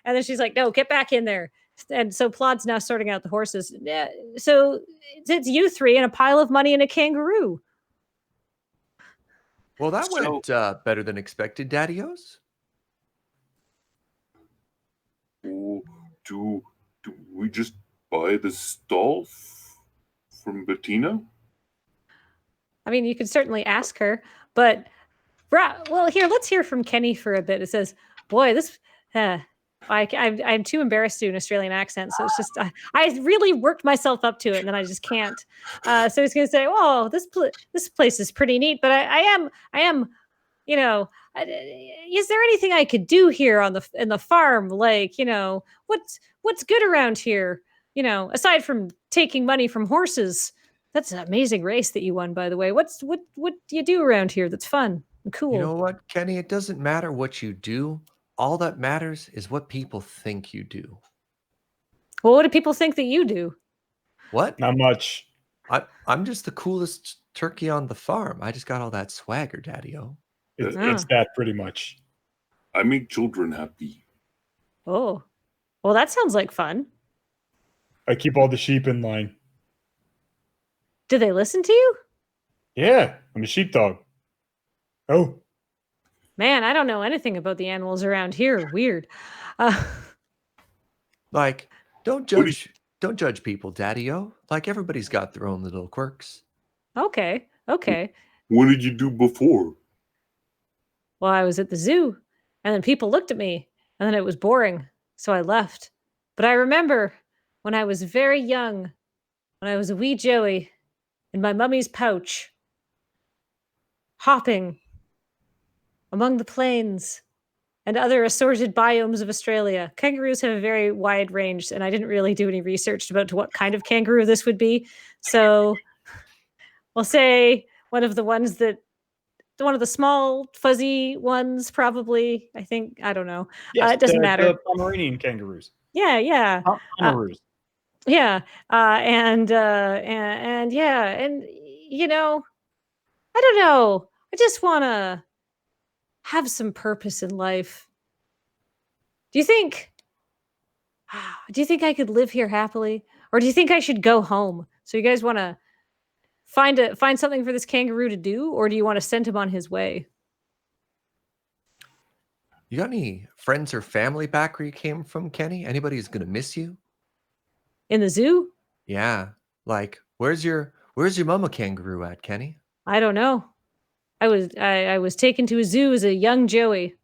then she's like, "No, get back in there." And so Plod's now sorting out the horses. Yeah, so it's you 3 and a pile of money and a kangaroo. Well, that went better than expected, daddy-os. Do we just buy the stall from Bettina? I mean, you could certainly ask her, but well, here, let's hear from Kenny for a bit. It says, "Boy, this I'm too embarrassed to do an Australian accent, so it's just I really worked myself up to it, and then I just can't." So he's going to say, "Oh, this place is pretty neat, but I am, is there anything I could do here in the farm? Like, what's good around here? Aside from taking money from horses." That's an amazing race that you won, by the way. What do you do around here that's fun and cool? You know what, Kenny? It doesn't matter what you do. All that matters is what people think you do. Well, what do people think that you do? What? Not much. I'm just the coolest turkey on the farm. I just got all that swagger, daddy-o. It's that pretty much. I make children happy. Oh, well, that sounds like fun. I keep all the sheep in line. Do they listen to you? Yeah, I'm a sheepdog. Oh. Man, I don't know anything about the animals around here. Weird. Like, don't judge people, daddy-o. Like, everybody's got their own little quirks. Okay. What did you do before? Well, I was at the zoo, and then people looked at me, and then it was boring, so I left. But I remember when I was very young, when I was a wee Joey in my mummy's pouch, hopping among the plains and other assorted biomes of Australia. Kangaroos have a very wide range, and I didn't really do any research about what kind of kangaroo this would be. So we'll say one of the small, fuzzy ones, probably. I think, I don't know. Yes, it doesn't matter. The Pomeranian kangaroos. Yeah. Kangaroos. Yeah. And I don't know. I just want to have some purpose in life. Do you think Do you think I could live here happily? Or do you think I should go home? So you guys want to find something for this kangaroo to do, or do you want to send him on his way? You got any friends or family back where you came from, Kenny? Anybody who's gonna miss you? In the zoo? Yeah. Like, where's your mama kangaroo at, Kenny? I don't know. I was taken to a zoo as a young Joey.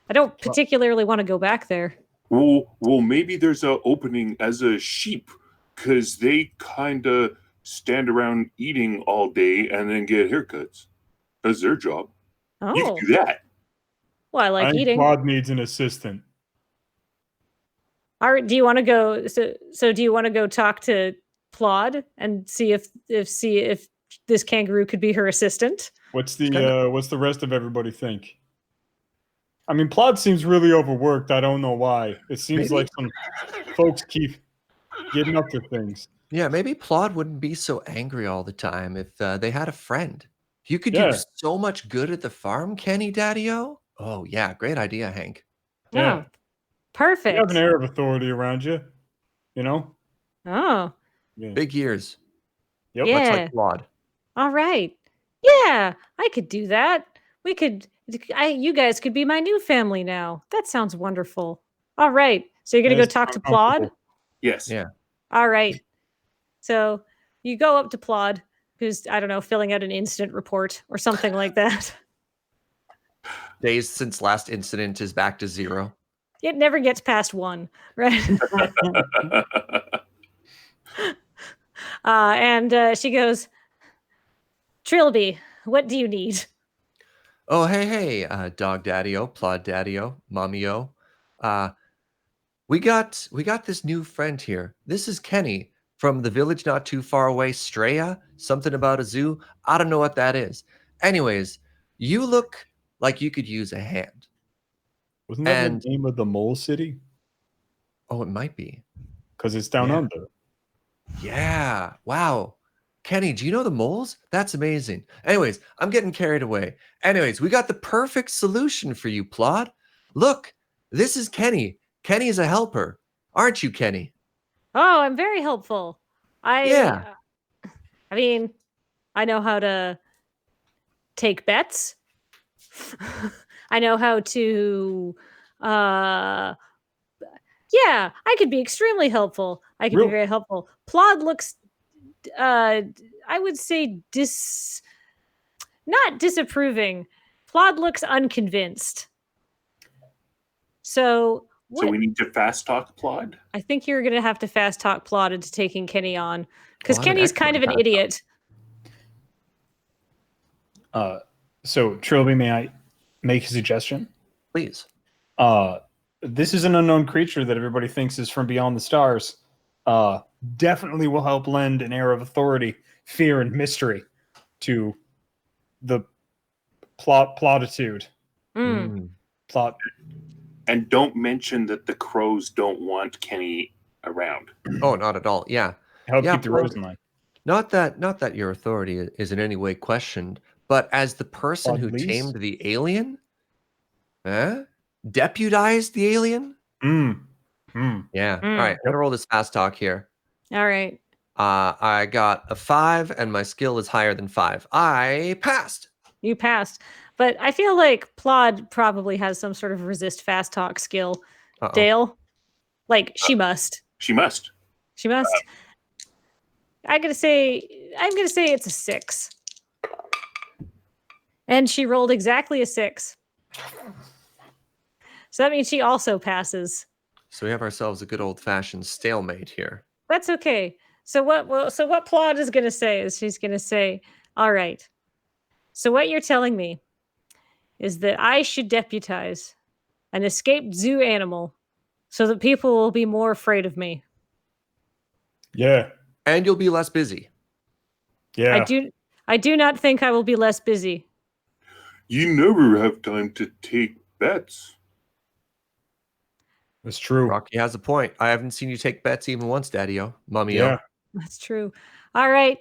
I don't particularly want to go back there. Well, maybe there's a opening as a sheep, because they kind of stand around eating all day and then get haircuts. That's their job. You can Oh, do that. well, I like I think eating. Claude needs an assistant. All right, do you want to go? So do you want to go talk to Plod and see if this kangaroo could be her assistant? What's the rest of everybody think? I mean, Plod seems really overworked. I don't know why. It seems like some folks keep getting up to things. Yeah, maybe Plod wouldn't be so angry all the time if they had a friend. You could do so much good at the farm, Kenny Daddy-O. Oh, yeah, great idea, Hank. Yeah. Oh, perfect. You have an air of authority around you, you know? Oh, Yeah. Big ears. Yep. Yeah. Much like Plod. All right. Yeah, I could do that. You guys could be my new family now. That sounds wonderful. All right. So you're going to go That's talk to Plod? uncomfortable. Yes. Yeah. All right. So you go up to Plod, who's, I don't know, filling out an incident report or something like that. Days since last incident is back to 0. It never gets past 1, right? And she goes, Trilby, what do you need? Oh, hey, Dog Daddy-O, Plod Daddy-O, Mommy-O. We got this new friend here. This is Kenny from the village not too far away, Straya. Something about a zoo. I don't know what that is. Anyways, you look like you could use a hand. Wasn't that the name of the mole city? Oh, it might be. Because it's down under. Yeah. Wow. Kenny, do you know the moles? That's amazing. Anyways, I'm getting carried away. Anyways, we got the perfect solution for you, Plod. Look, this is Kenny. Kenny is a helper. Aren't you, Kenny? Oh, I'm very helpful. I mean, I know how to take bets. I know how to yeah, I could be extremely helpful. I could be very helpful. Plod looks I would say not disapproving. Plod looks unconvinced. So we need to fast talk Plod? I think you're going to have to fast talk Plod into taking Kenny on, because Plod, Kenny's kind of an idiot. So, Trilby, may I make a suggestion? Please. This is an unknown creature that everybody thinks is from beyond the stars. Definitely will help lend an air of authority, fear, and mystery to the plotitude. Plot. And don't mention that the crows don't want Kenny around. Oh, not at all. Yeah. Help keep the rows in line. Not that your authority is in any way questioned, but as the person who tamed the alien, deputized the alien. Yeah. All right. I'm gonna roll this fast talk here. All right. I got a 5, and my skill is higher than 5. I passed. You passed, but I feel like Plod probably has some sort of resist fast talk skill. Dale, like she must. She must. She must. I'm gonna say it's a 6. And she rolled exactly a 6. So that means she also passes. So we have ourselves a good old-fashioned stalemate here. That's okay. So what Plod is gonna say is she's gonna say, all right. So what you're telling me is that I should deputize an escaped zoo animal so that people will be more afraid of me. Yeah. And you'll be less busy. Yeah. I do not think I will be less busy. You never have time to take bets. That's true. Rocky has a point. I haven't seen you take bets even once, Daddy-O. Mommy-O. Yeah. That's true. All right.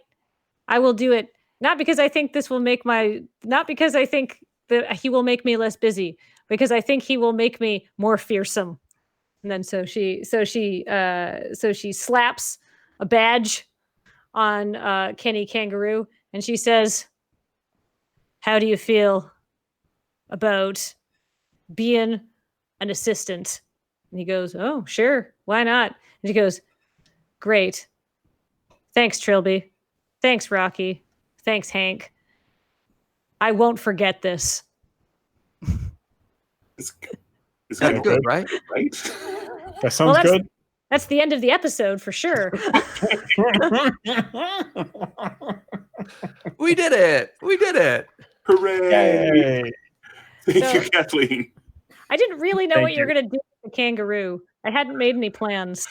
I will do it. Not because I think not because I think that he will make me less busy, because I think he will make me more fearsome. And then so she slaps a badge on Kenny Kangaroo, and she says, "How do you feel about being an assistant?" And he goes, "Oh, sure, why not?" And she goes, "Great. Thanks, Trilby. Thanks, Rocky. Thanks, Hank. I won't forget this." It's That's good, right? right? That sounds good. That's the end of the episode for sure. We did it. We did it. Hooray! Yay. Thank you, Kathleen. I didn't really know Thank what you were you. going to do with the kangaroo. I hadn't made any plans.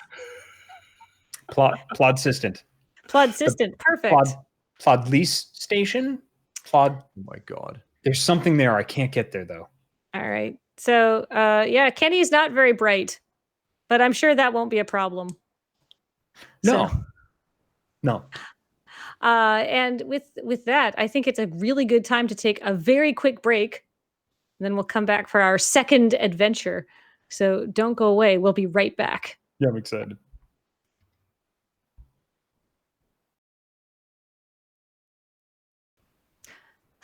Plodsistent. Plodsistent. Perfect. Plod lease station? Plod. Oh my God. There's something there. I can't get there, though. All right. So, yeah, Kenny's not very bright, but I'm sure that won't be a problem. No. So, No. and with that, I think it's a really good time to take a very quick break. And then we'll come back for our second adventure. So don't go away. We'll be right back. Yeah, I'm excited.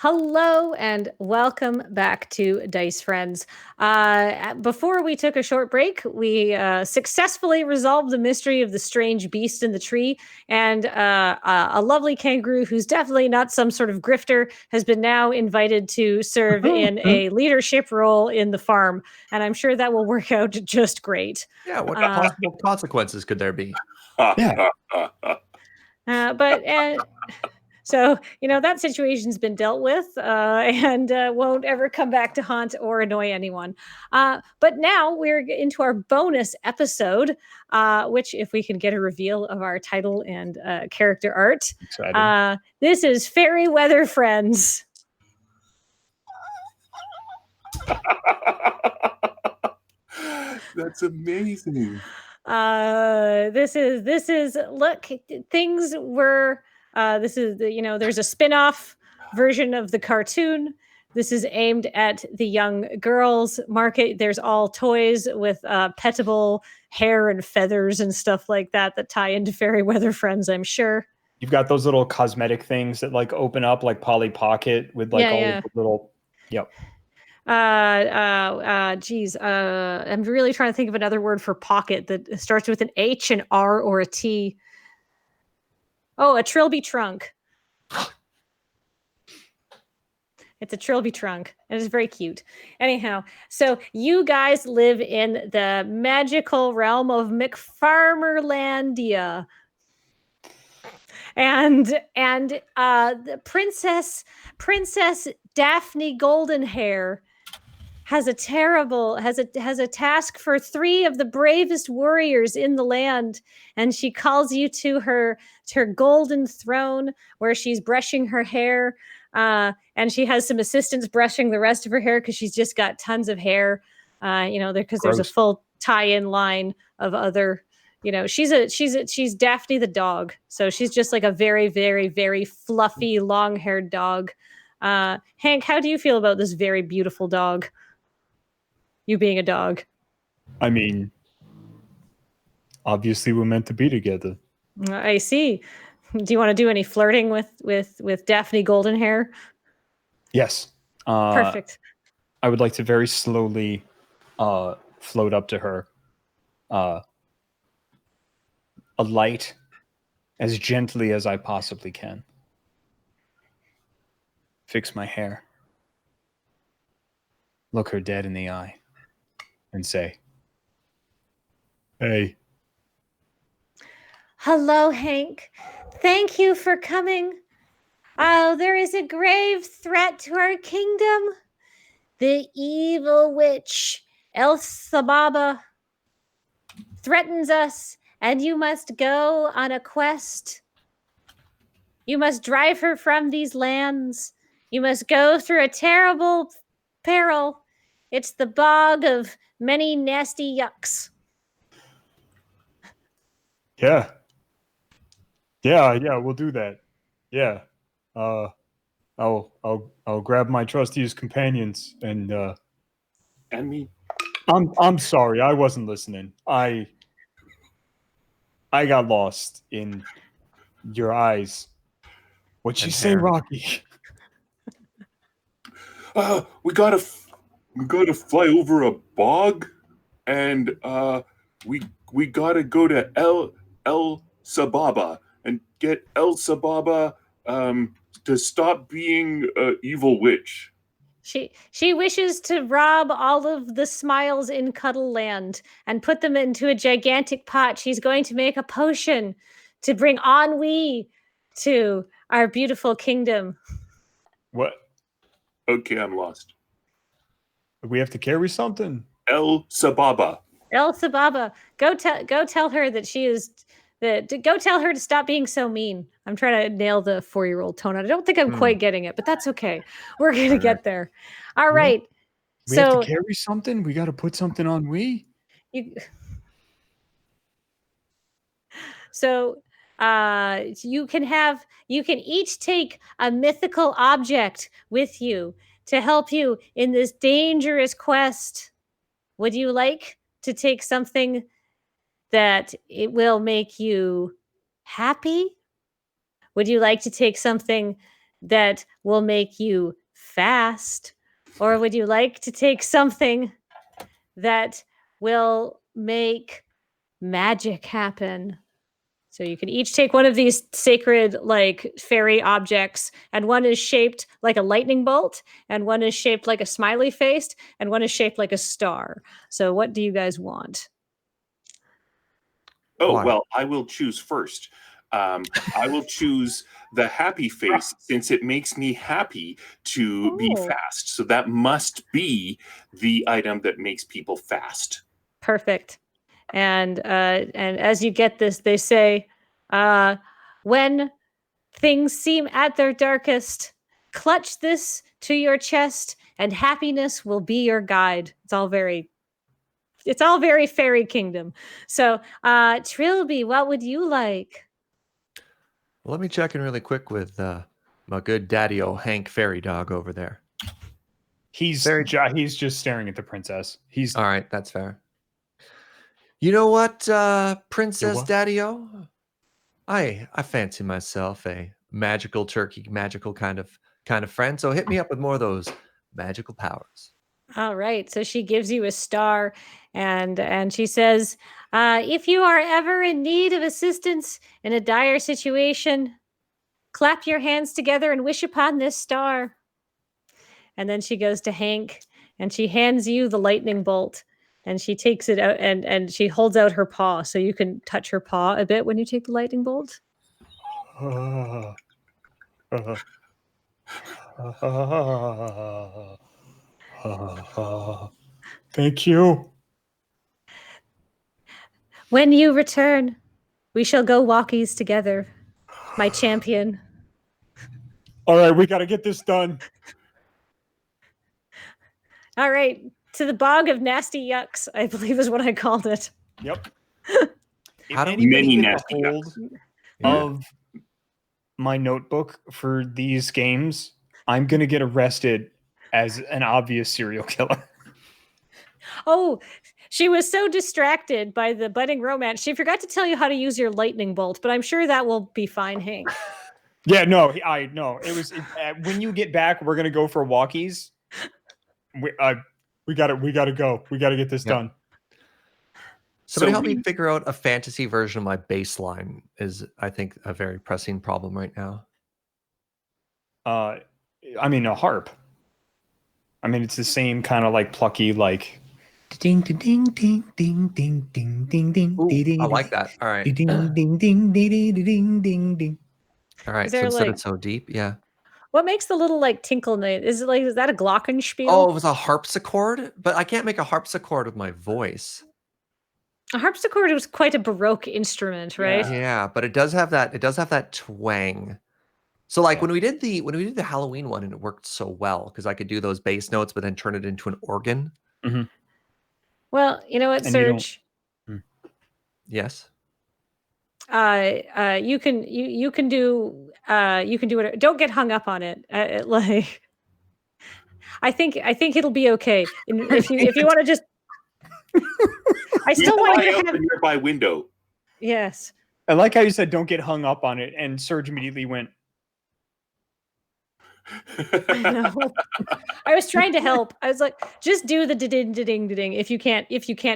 Hello and welcome back to Dice Friends. Before we took a short break, we successfully resolved the mystery of the strange beast in the tree, and a lovely kangaroo who's definitely not some sort of grifter has been now invited to serve in a leadership role in the farm, and I'm sure that will work out just great. Yeah, what possible consequences could there be? Yeah. So, that situation's been dealt with and won't ever come back to haunt or annoy anyone. But now we're into our bonus episode, which, if we can get a reveal of our title and character art, this is Fairy Weather Friends. That's amazing. This is look, things were... this is there's a spin-off version of the cartoon. This is aimed at the young girls market. There's all toys with petable hair and feathers and stuff like that tie into Fairy Weather Friends, I'm sure. You've got those little cosmetic things that open up like Polly Pocket with all the little. Yep. I'm really trying to think of another word for pocket that starts with an H, an R, or a T. Oh, a trilby trunk. It's a trilby trunk. It is very cute. Anyhow, so you guys live in the magical realm of McFarmerlandia. And the Princess Daphne Goldenhair has a task for 3 of the bravest warriors in the land, and she calls you to her golden throne where she's brushing her hair, and she has some assistants brushing the rest of her hair because she's just got tons of hair, because there's a full tie-in line of other. She's Daphne the dog, so she's just like a very, very, very fluffy, long-haired dog. Hank, how do you feel about this very beautiful dog? You being a dog. I mean, obviously we're meant to be together. I see. Do you want to do any flirting with Daphne Goldenhair? Yes. Perfect. I would like to very slowly float up to her. Alight as gently as I possibly can. Fix my hair. Look her dead in the eye. And say, "Hey." Hello, Hank. Thank you for coming. Oh, there is a grave threat to our kingdom. The evil witch, Elsababa, threatens us, and you must go on a quest. You must drive her from these lands. You must go through a terrible peril. It's the bog of many nasty yucks. Yeah, we'll do that. Yeah. I'll grab my trustees companions and And me. I'm sorry. I wasn't listening. I got lost in your eyes. What'd you And say, hair. Rocky? We gotta fly over a bog, and we gotta go to El Sababa and get El Sababa to stop being an evil witch. She wishes to rob all of the smiles in Cuddle Land and put them into a gigantic pot. She's going to make a potion to bring ennui to our beautiful kingdom. What? Okay, I'm lost. We have to carry something. El Sababa. El Sababa, go tell her that she is go tell her to stop being so mean. I'm trying to nail the 4-year-old tone. I don't think I'm quite getting it, but that's okay. We're gonna get there. All right. We have So to carry something. We got to put something on we. you so you can each take a mythical object with you to help you in this dangerous quest. Would you like to take something that it will make you happy? Would you like to take something that will make you fast? Or would you like to take something that will make magic happen? So you can each take one of these sacred, like, fairy objects, and one is shaped like a lightning bolt, and one is shaped like a smiley face, and one is shaped like a star. So what do you guys want? Oh, Why? well, I will choose first. I will choose the happy face since it makes me happy to be Oh. fast. So that must be the item that makes people fast. Perfect. And as you get this, they say, when things seem at their darkest, clutch this to your chest, and happiness will be your guide. It's all very fairy kingdom. So, Trilby, what would you like? Well, let me check in really quick with my good daddy-o Hank fairy dog over there. He's just staring at the princess. He's All right, that's fair. You know what, Princess what? Daddy-o? I fancy myself a magical turkey, magical kind of friend. So hit me up with more of those magical powers. All right. So she gives you a star, and she says, if you are ever in need of assistance in a dire situation, clap your hands together and wish upon this star. And then she goes to Hank, and she hands you the lightning bolt, and she takes it out, and she holds out her paw so you can touch her paw a bit when you take the lightning bolt. Thank you. When you return, we shall go walkies together, my champion. All right, we got to get this done. All right, to the bog of nasty yucks, I believe is what I called it. Yep. How do If we- anybody Many gets nasty a hold Yeah. of my notebook for these games, I'm gonna get arrested as an obvious serial killer. Oh, she was so distracted by the budding romance, she forgot to tell you how to use your lightning bolt, but I'm sure that will be fine, Hank. Yeah, no, I know. When you get back, we're gonna go for walkies. We gotta go. We gotta get this done. Somebody help me figure out a fantasy version of my baseline is, I think, a very pressing problem right now. I mean, a harp. I mean, it's the same kind of like plucky, like ding ding ding ding ding ding ding ding ding. Ooh, I like that. All right. Ding ding ding ding ding ding ding. All right. Is So there, instead like- it's so deep, yeah. What makes the little like tinkle note? Is that a glockenspiel? Oh, it was a harpsichord, but I can't make a harpsichord with my voice. A harpsichord was quite a Baroque instrument, right? Yeah, but it does have that. It does have that twang. So, like when we did the Halloween one, and it worked so well because I could do those bass notes, but then turn it into an organ. Mm-hmm. Well, you know what, And you don't- Serge? Yes. You can do it. Don't get hung up on it. Like, I think it'll be okay. If you want to just I still want you to out have. the nearby window. Yes. I like how you said don't get hung up on it, and Serge immediately went. I know. I was trying to help. I was like, just do the ding ding ding if you can't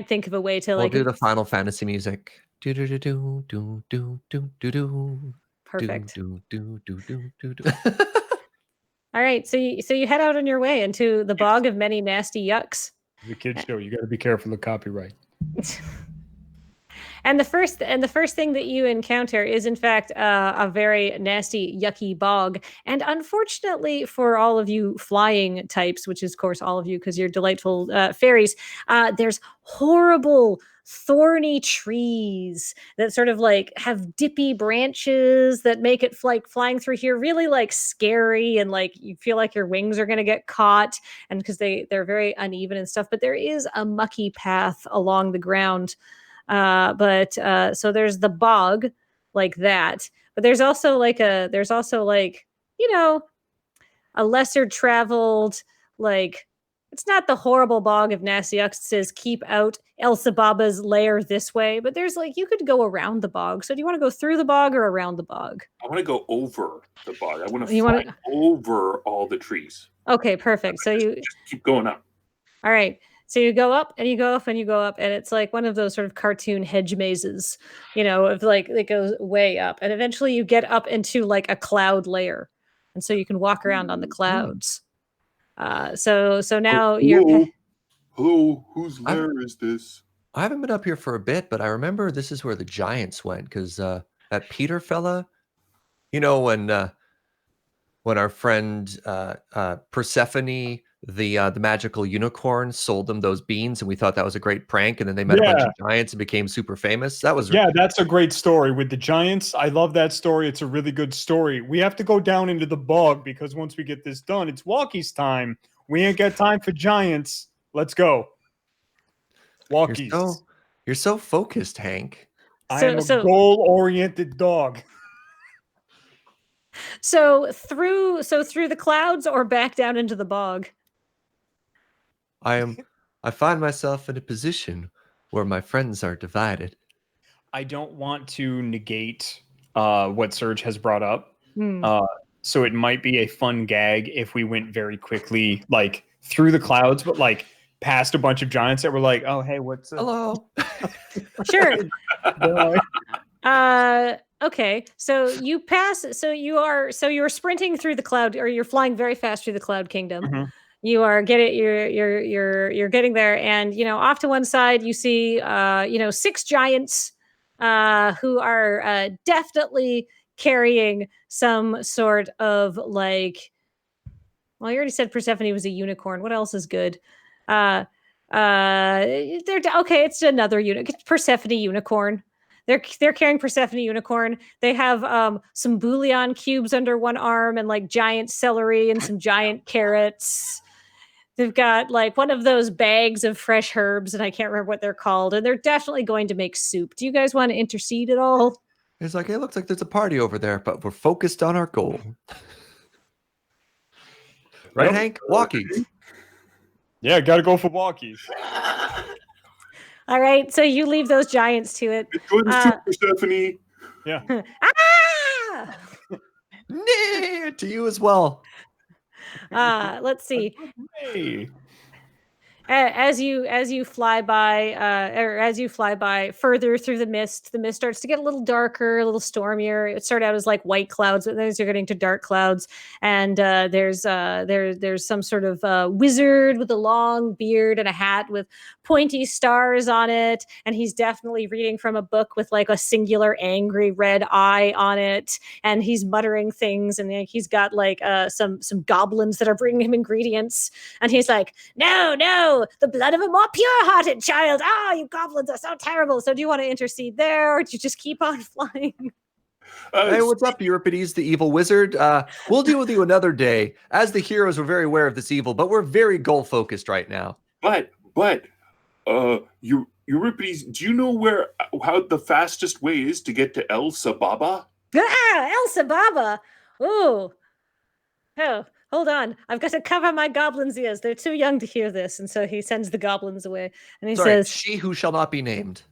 think of a way to We'll like do the Final Fantasy music. Do do do do do do do do do. perfect. Do do do do do do. All right, so you head out on your way into the bog of many nasty yucks. The kids show you got to be careful of copyright. And the first thing that you encounter is in fact a very nasty, yucky bog. And unfortunately for all of you flying types, which is of course all of you because you're delightful fairies, there's horrible thorny trees that sort of like have dippy branches that make it like flying through here really like scary, and like you feel like your wings are going to get caught, and because they're very uneven and stuff. But there is a mucky path along the ground. So there's the bog like that, but there's also like you know, a lesser traveled, like, it's not the horrible bog of Nasiuk. It says keep out Elsa Baba's lair this way, but there's like you could go around the bog. So do you want to go through the bog or around the bog? I want to go over the bog. I want to You fly wanna- over all the trees. Okay, perfect. So you Just keep going up. all right. So you go up and you go up and you go up, and it's like one of those sort of cartoon hedge mazes, of like it goes way up, and eventually you get up into like a cloud layer, and so you can walk around on the clouds. So now you're Hello, whose lair is this? I haven't been up here for a bit, but I remember this is where the giants went because that Peter fella, when our friend Persephone, the magical unicorn, sold them those beans, and we thought that was a great prank, and then they met a bunch of giants and became super famous. That was that's a great story with the giants. I love that story. It's a really good story. We have to go down into the bog because once we get this done, it's walkies time. We ain't got time for giants. Let's go. Walkies. You're so focused, Hank. I am a goal-oriented dog. So through the clouds or back down into the bog? I find myself in a position where my friends are divided. I don't want to negate what Serge has brought up. So it might be a fun gag if we went very quickly, like through the clouds, but like past a bunch of giants that were like, "Oh, hey, what's up?" Hello. Sure. Okay. So you pass. So you're sprinting through the cloud, or you're flying very fast through the cloud kingdom. Mm-hmm. You are you're getting there, and off to one side you see 6 giants who are definitely carrying some sort of like. Well, you already said Persephone was a unicorn. What else is good? They're okay. It's another Persephone unicorn. They're carrying Persephone unicorn. They have some bouillon cubes under one arm and like giant celery and some giant carrots. They've got like one of those bags of fresh herbs, and I can't remember what they're called. And they're definitely going to make soup. Do you guys want to intercede at all? It's like, it looks like there's a party over there, but we're focused on our goal. Right, Hank? Walkies. Yeah, got to go for walkies. All right, so you leave those giants to it. Enjoy the soup, Persephone. Yeah. Ah! To you as well. Let's see. Hey. As you fly by, or as you fly by further through the mist starts to get a little darker, a little stormier. It started out as like white clouds, but then you're getting to dark clouds. And there's some sort of wizard with a long beard and a hat with pointy stars on it, and he's definitely reading from a book with like a singular angry red eye on it, and he's muttering things, and he's got like some goblins that are bringing him ingredients, and he's like, no, the blood of a more pure-hearted child. You goblins are so terrible. So do you want to intercede there, or do you just keep on flying? Hey, what's up, Euripides, the evil wizard? We'll deal with you another day. As the heroes, we're very aware of this evil, but we're very goal-focused right now. But Euripides, do you know how the fastest way is to get to Elsa Baba? Elsa Baba. Oh, hold on. I've got to cover my goblins' ears. They're too young to hear this. And so he sends the goblins away. And he Sorry, says, she who shall not be named.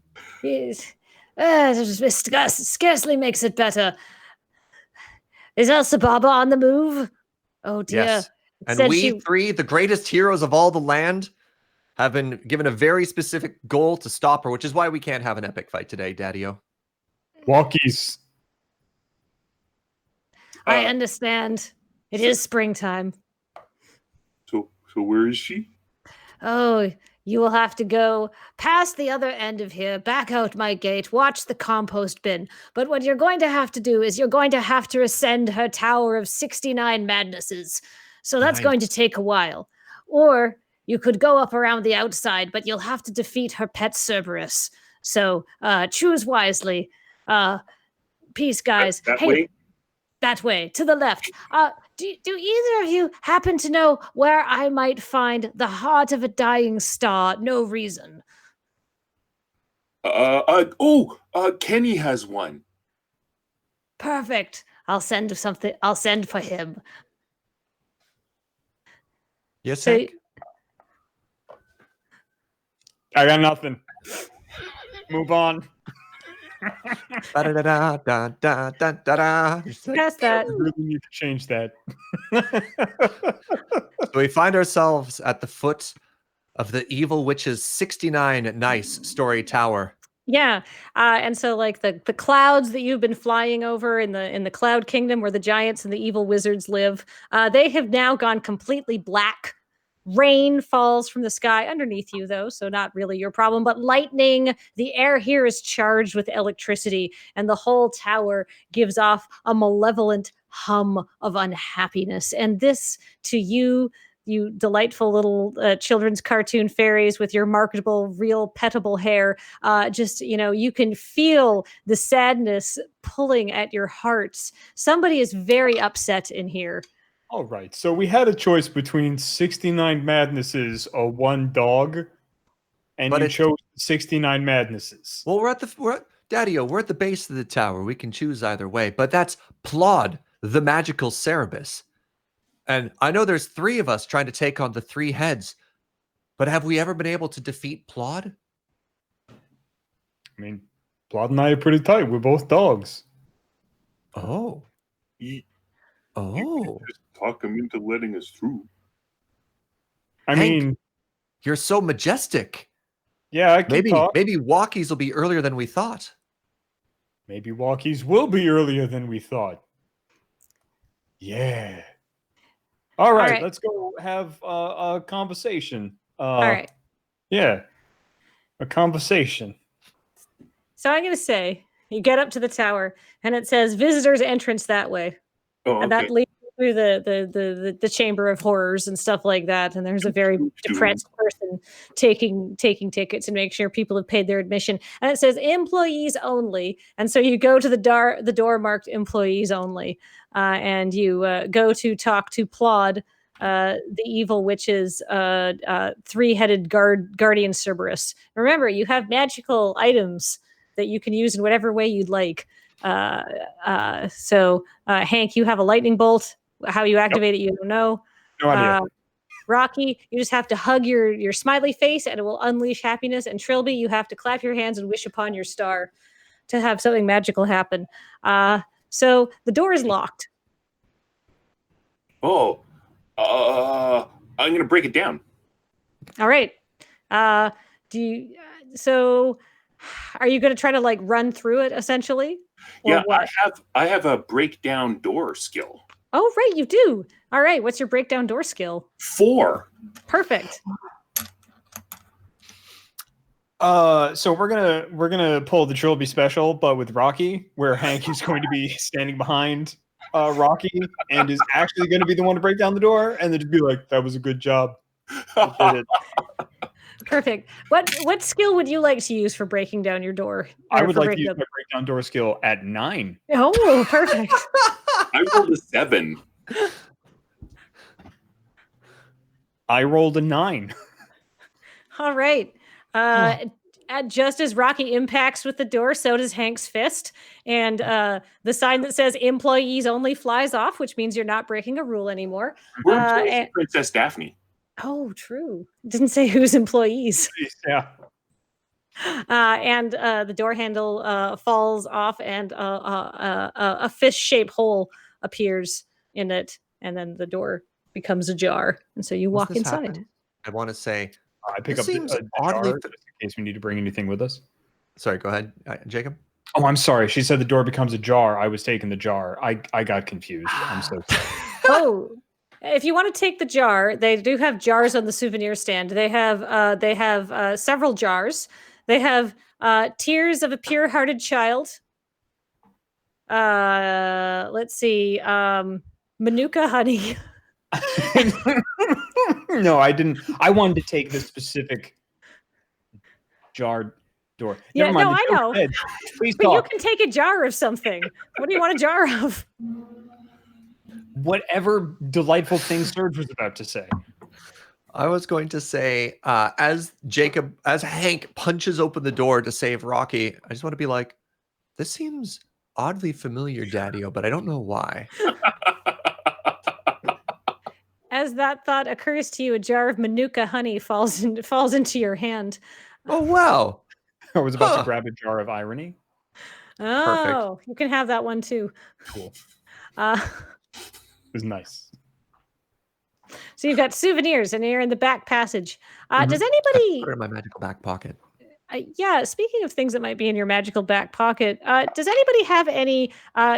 Yes. Scarcely makes it better. Is Baba on the move? Oh dear. Yes. It And said we she- three, the greatest heroes of all the land, have been given a very specific goal to stop her, which is why we can't have an epic fight today, Daddy-O. Walkies. I understand. It is springtime. So where is she? Oh, you will have to go past the other end of here, back out my gate, watch the compost bin. But what you're going to have to do is you're going to have to ascend her tower of 69 madnesses. So that's Nice. going to take a while. Or you could go up around the outside, but you'll have to defeat her pet Cerberus. So choose wisely. Peace, guys. That Hey, way? that way, to the left. Do either of you happen to know where I might find the heart of a dying star? No reason. Kenny has one. Perfect. I'll send something. I'll send for him. Yes, So- Hank? I got nothing. Move on. Da-da-da-da-da-da-da-da. Past that. I really need to change that. So we find ourselves at the foot of the evil witch's 69 nice story tower. Yeah, and so like the clouds that you've been flying over in the Cloud Kingdom, where the giants and the evil wizards live, they have now gone completely black. Rain falls from the sky underneath you, though, so not really your problem. But lightning, the air here is charged with electricity, and the whole tower gives off a malevolent hum of unhappiness. And this, to you, you delightful little children's cartoon fairies with your marketable, real petable hair, just, you can feel the sadness pulling at your hearts. Somebody is very upset in here. All right. So we had a choice between 69 madnesses or one dog, and But you it's- chose 69 madnesses. Well, Daddy-O, we're at the base of the tower. We can choose either way, but that's Plod, the magical Cerebus. And I know there's 3 of us trying to take on the 3 heads, but have we ever been able to defeat Plod? I mean, Plod and I are pretty tight. We're both dogs. Oh. You Oh. just talk him into letting us through. I Hank, mean, you're so majestic. yeah, I can Maybe talk. walkies will be earlier than we thought. Maybe walkies will be earlier than we thought. Yeah. All right, right. let's go have a conversation. All right. Yeah, a conversation. So I'm going to say you get up to the tower, and it says visitors entrance that way. Oh, And okay. that leads through the chamber of horrors and stuff like that. And there's a very depressed person taking tickets and make sure people have paid their admission. And it says employees only. And so you go to the door marked employees only, and you go to talk to Plod, the evil witch's 3-headed guardian Cerberus. Remember, you have magical items that you can use in whatever way you'd like. So Hank, you have a lightning bolt. How you activate it, you don't know. No idea. Rocky, you just have to hug your smiley face and it will unleash happiness. And Trilby, you have to clap your hands and wish upon your star to have something magical happen. So the door is locked. Oh, I'm gonna break it down. All right. Do you? So, are you going to try to like run through it essentially? Or Yeah, what? I have a breakdown door skill. Oh, right, you do. All right. What's your breakdown door skill? 4. Perfect. So we're gonna pull the Trilby special, but with Rocky, where Hank is going to be standing behind Rocky and is actually going to be the one to break down the door, and then just be like, "That was a good job." I did it. Perfect. What skill would you like to use for breaking down your door? I Or would for like to breaking use up- my breakdown door skill at 9. Oh, perfect. I rolled a 7. I rolled a 9. All right. just as Rocky impacts with the door, so does Hank's fist. And the sign that says employees only flies off, which means you're not breaking a rule anymore. We're employees of Princess Daphne. Oh, true. Didn't say who's employees. Yeah. And the door handle falls off, and a fish-shaped hole appears in it, and then the door becomes ajar, and so you Once walk this inside. happens, I want to say, I pick This up seems a oddly jar just in case we need to bring anything with us. sorry, go ahead, Jacob. Oh, I'm sorry. She said the door becomes a jar. I was taking the jar. I got confused. I'm so sorry. Oh, if you want to take the jar, they do have jars on the souvenir stand. They have several jars. They have tears of a pure-hearted child. Let's see, Manuka honey. No, I didn't. I wanted to take the specific jar door. Yeah, Never mind. no, the I joke's know. dead. Please But you talk. can take a jar of something. What do you want a jar of? Whatever delightful thing Serge was about to say. I was going to say, as Hank punches open the door to save Rocky, I just want to be like, this seems oddly familiar, Daddy-O, but I don't know why. As that thought occurs to you, a jar of Manuka honey falls into your hand. Oh, wow. I was about Huh. to grab a jar of irony. Oh, you can have that one too. Cool. Uh, It was nice. so you've got souvenirs, and you're in the back passage. Does I anybody? put it in my magical back pocket. Yeah, speaking of things that might be in your magical back pocket, does anybody have any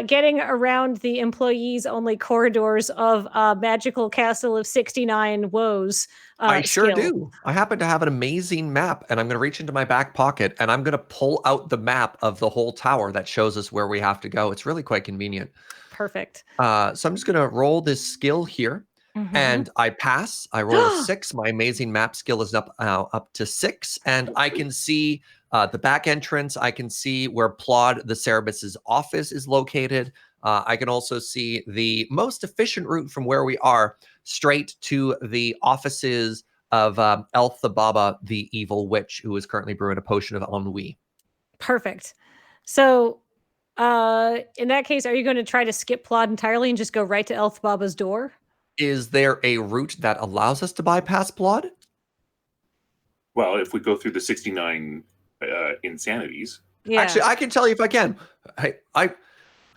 getting around the employees only corridors of Magical Castle of 69 Woes? I sure skill? do. I happen to have an amazing map, and I'm going to reach into my back pocket, and I'm going to pull out the map of the whole tower that shows us where we have to go. It's really quite convenient. Perfect. So I'm just going to roll this skill here. Mhm. And I pass. I roll a 6. My amazing map skill is up to 6, and I can see the back entrance. I can see where Plod the Cerebus's office is located. I can also see the most efficient route from where we are straight to the offices of Elphaba, the evil witch, who is currently brewing a potion of ennui. Perfect. So, in that case, are you going to try to skip Plod entirely and just go right to Elphaba's door? Is there a route that allows us to bypass Plod? Well, if we go through the 69 insanities. Yeah. Actually, I can tell you if I can.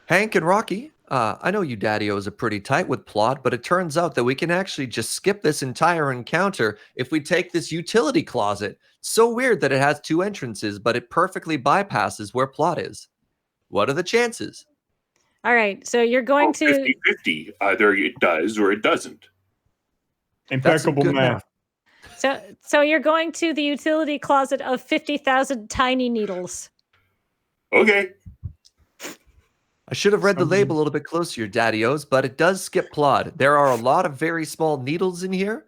Hank and Rocky, I know you Daddy-O's are pretty tight with Plod, but it turns out that we can actually just skip this entire encounter if we take this utility closet. It's so weird that it has 2 entrances, but it perfectly bypasses where Plod is. What are the chances? All right. So you're going to 50-50. Either it does or it doesn't. That's some Impeccable good math. so you're going to the utility closet of 50,000 tiny needles. Okay. I should have read the label a little bit closer, Daddy-O's, but it does skip Plod. There are a lot of very small needles in here.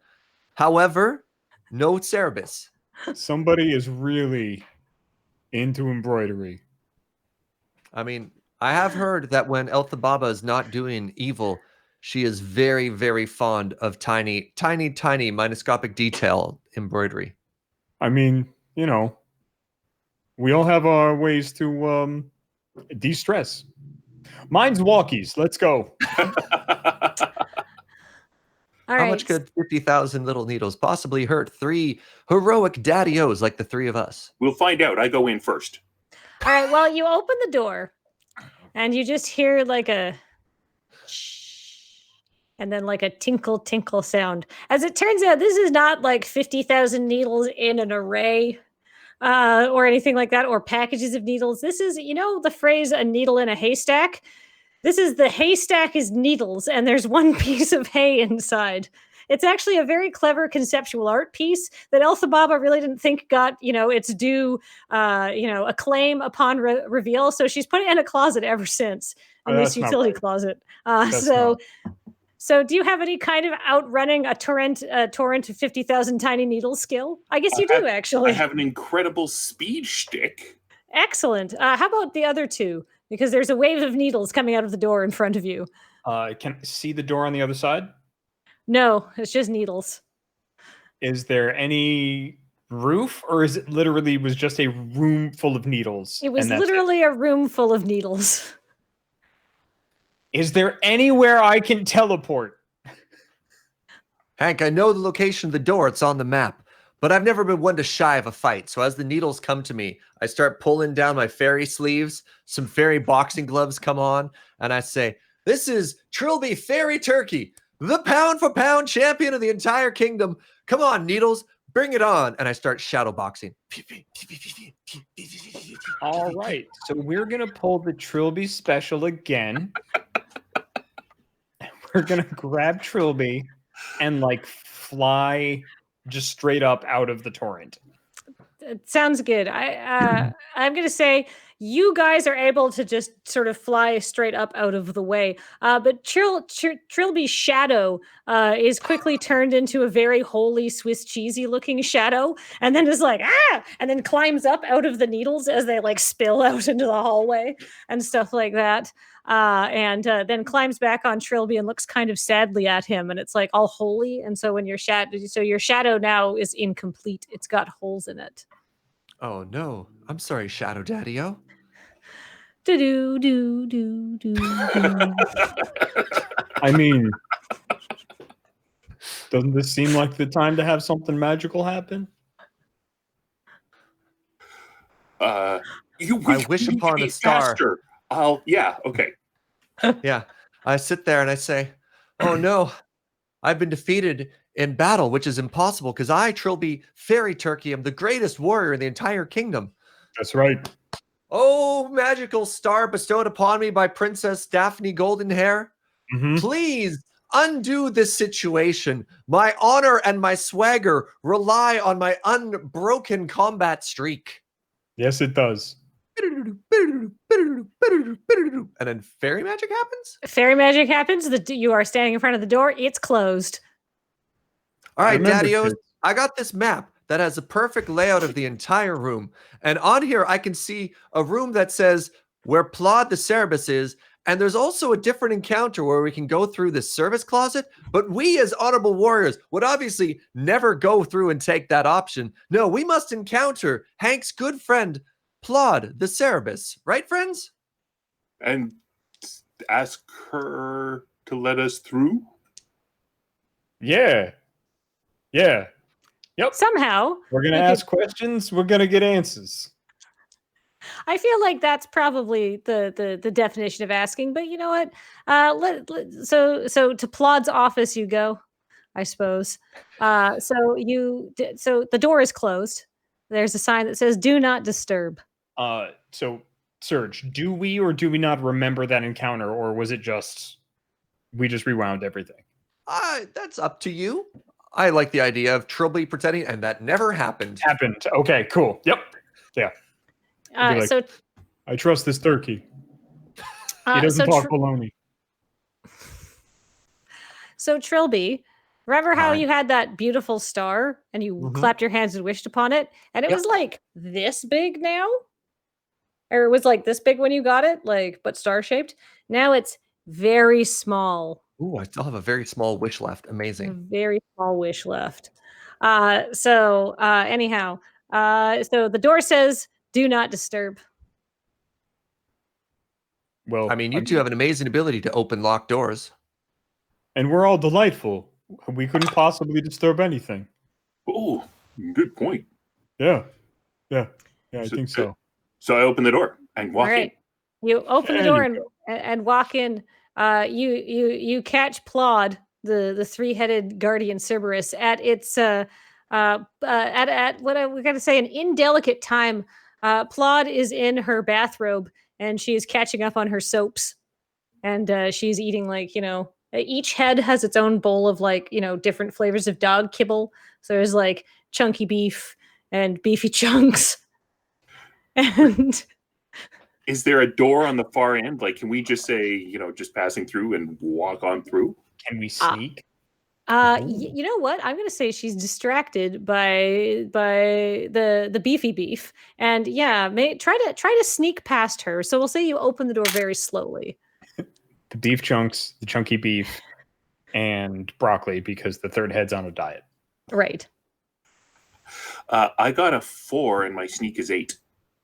However, no Cerebus. Somebody is really into embroidery. I mean, I have heard that when Elphaba is not doing evil, she is very, very fond of tiny, tiny, tiny minoscopic detail embroidery. I mean, you know, we all have our ways to de-stress. Mine's walkies. Let's go. All How right. much could 50,000 little needles possibly hurt 3 heroic Daddy-O's like the 3 of us? We'll find out. I go in first. All right. Well, you open the door, and you just hear like a shh, and then like a tinkle tinkle sound. As it turns out, this is not like 50,000 needles in an array or anything like that, or packages of needles. This is, you know, the phrase "a needle in a haystack." This is the haystack is needles, and there's one piece of hay inside. It's actually a very clever conceptual art piece that Elphaba really didn't think got, you know, its due, acclaim upon reveal. So she's put it in a closet ever since, in this that's not utility right. closet. That's So do you have any kind of outrunning a torrent of 50,000 tiny needles skill? I guess you do, actually. I have an incredible speed shtick. Excellent. How about the other two? Because there's a wave of needles coming out of the door in front of you. Can I see the door on the other side? No, it's just needles. Is there any roof, or is it literally was just a room full of needles? It was and that's literally a room full of needles. Is there anywhere I can teleport? Hank, I know the location of the door. It's on the map. But I've never been one to shy of a fight. So as the needles come to me, I start pulling down my fairy sleeves. Some fairy boxing gloves come on. And I say, this is Trilby Fairy Turkey, the pound for pound champion of the entire kingdom. Come on, needles, bring it on. And I start shadow boxing. All right. So we're going to pull the Trilby special again. We're going to grab Trilby and like fly just straight up out of the torrent. It sounds good. I'm gonna say you guys are able to just sort of fly straight up out of the way. But Trilby's shadow is quickly turned into a very holy Swiss cheesy looking shadow, and then is like and then climbs up out of the needles as they like spill out into the hallway and stuff like that. And then climbs back on Trilby and looks kind of sadly at him, and it's like all holy. And so when your shadow now is incomplete, it's got holes in it. Oh no, I'm sorry, Shadow Daddy-O. Do do do do do. I mean, doesn't this seem like the time to have something magical happen? I wish upon a star. Faster. Okay. Yeah, I sit there and I say, oh no, I've been defeated in battle, which is impossible because I, Trilby Fairy Turkey, am the greatest warrior in the entire kingdom. That's right. Oh, magical star bestowed upon me by Princess Daphne Goldenhair. Mm-hmm. Please undo this situation. My honor and my swagger rely on my unbroken combat streak. Yes, it does. And then fairy magic happens? Fairy magic happens. You are standing in front of the door. It's closed. All right, Daddy-O, kids. I got this map that has a perfect layout of the entire room. And on here, I can see a room that says where Plod the Cerebus is. And there's also a different encounter where we can go through the service closet. But we, as honorable warriors, would obviously never go through and take that option. No, we must encounter Hank's good friend, Plod the Cerebus. Right, friends? And ask her to let us through? Yeah. Yeah. Yep. Somehow We're going to ask questions. We're going to get answers. I feel like that's probably the definition of asking, but you know what? So to Plod's office you go, I suppose. So the door is closed. There's a sign that says "Do not disturb." So Serge, do we or do we not remember that encounter, or was it just we just rewound everything? That's up to you. I like the idea of Trilby pretending, and that never happened. Happened. Okay, cool. Yep. Yeah. Like, So I trust this turkey. He doesn't talk baloney. So Trilby, remember how Hi. you had that beautiful star and you clapped your hands and wished upon it? And it was like this big now? Or it was like this big when you got it, like, but star-shaped? Now it's very small. Ooh, I still have a very small wish left. Amazing. Very small wish left. Anyhow, so the door says, "Do not disturb." Well, I mean, you two have an amazing ability to open locked doors. And we're all delightful. We couldn't possibly disturb anything. Oh, good point. Yeah. I think so. So I open the door and walk All right. You open the door and walk in. You catch Plod, the three-headed guardian Cerberus, at its at what we got to say, an indelicate time. Plod is in her bathrobe and she's catching up on her soaps, and she's eating each head has its own bowl of different flavors of dog kibble. So there's like chunky beef and beefy chunks. And Is there a door on the far end? Like, can we just say, just passing through and walk on through? Can we sneak? You know what? I'm going to say she's distracted by the beefy beef, and try to sneak past her. So we'll say you open the door very slowly. The beef chunks, the chunky beef, and broccoli, because the third head's on a diet. Right. I got a 4 and my sneak is 8.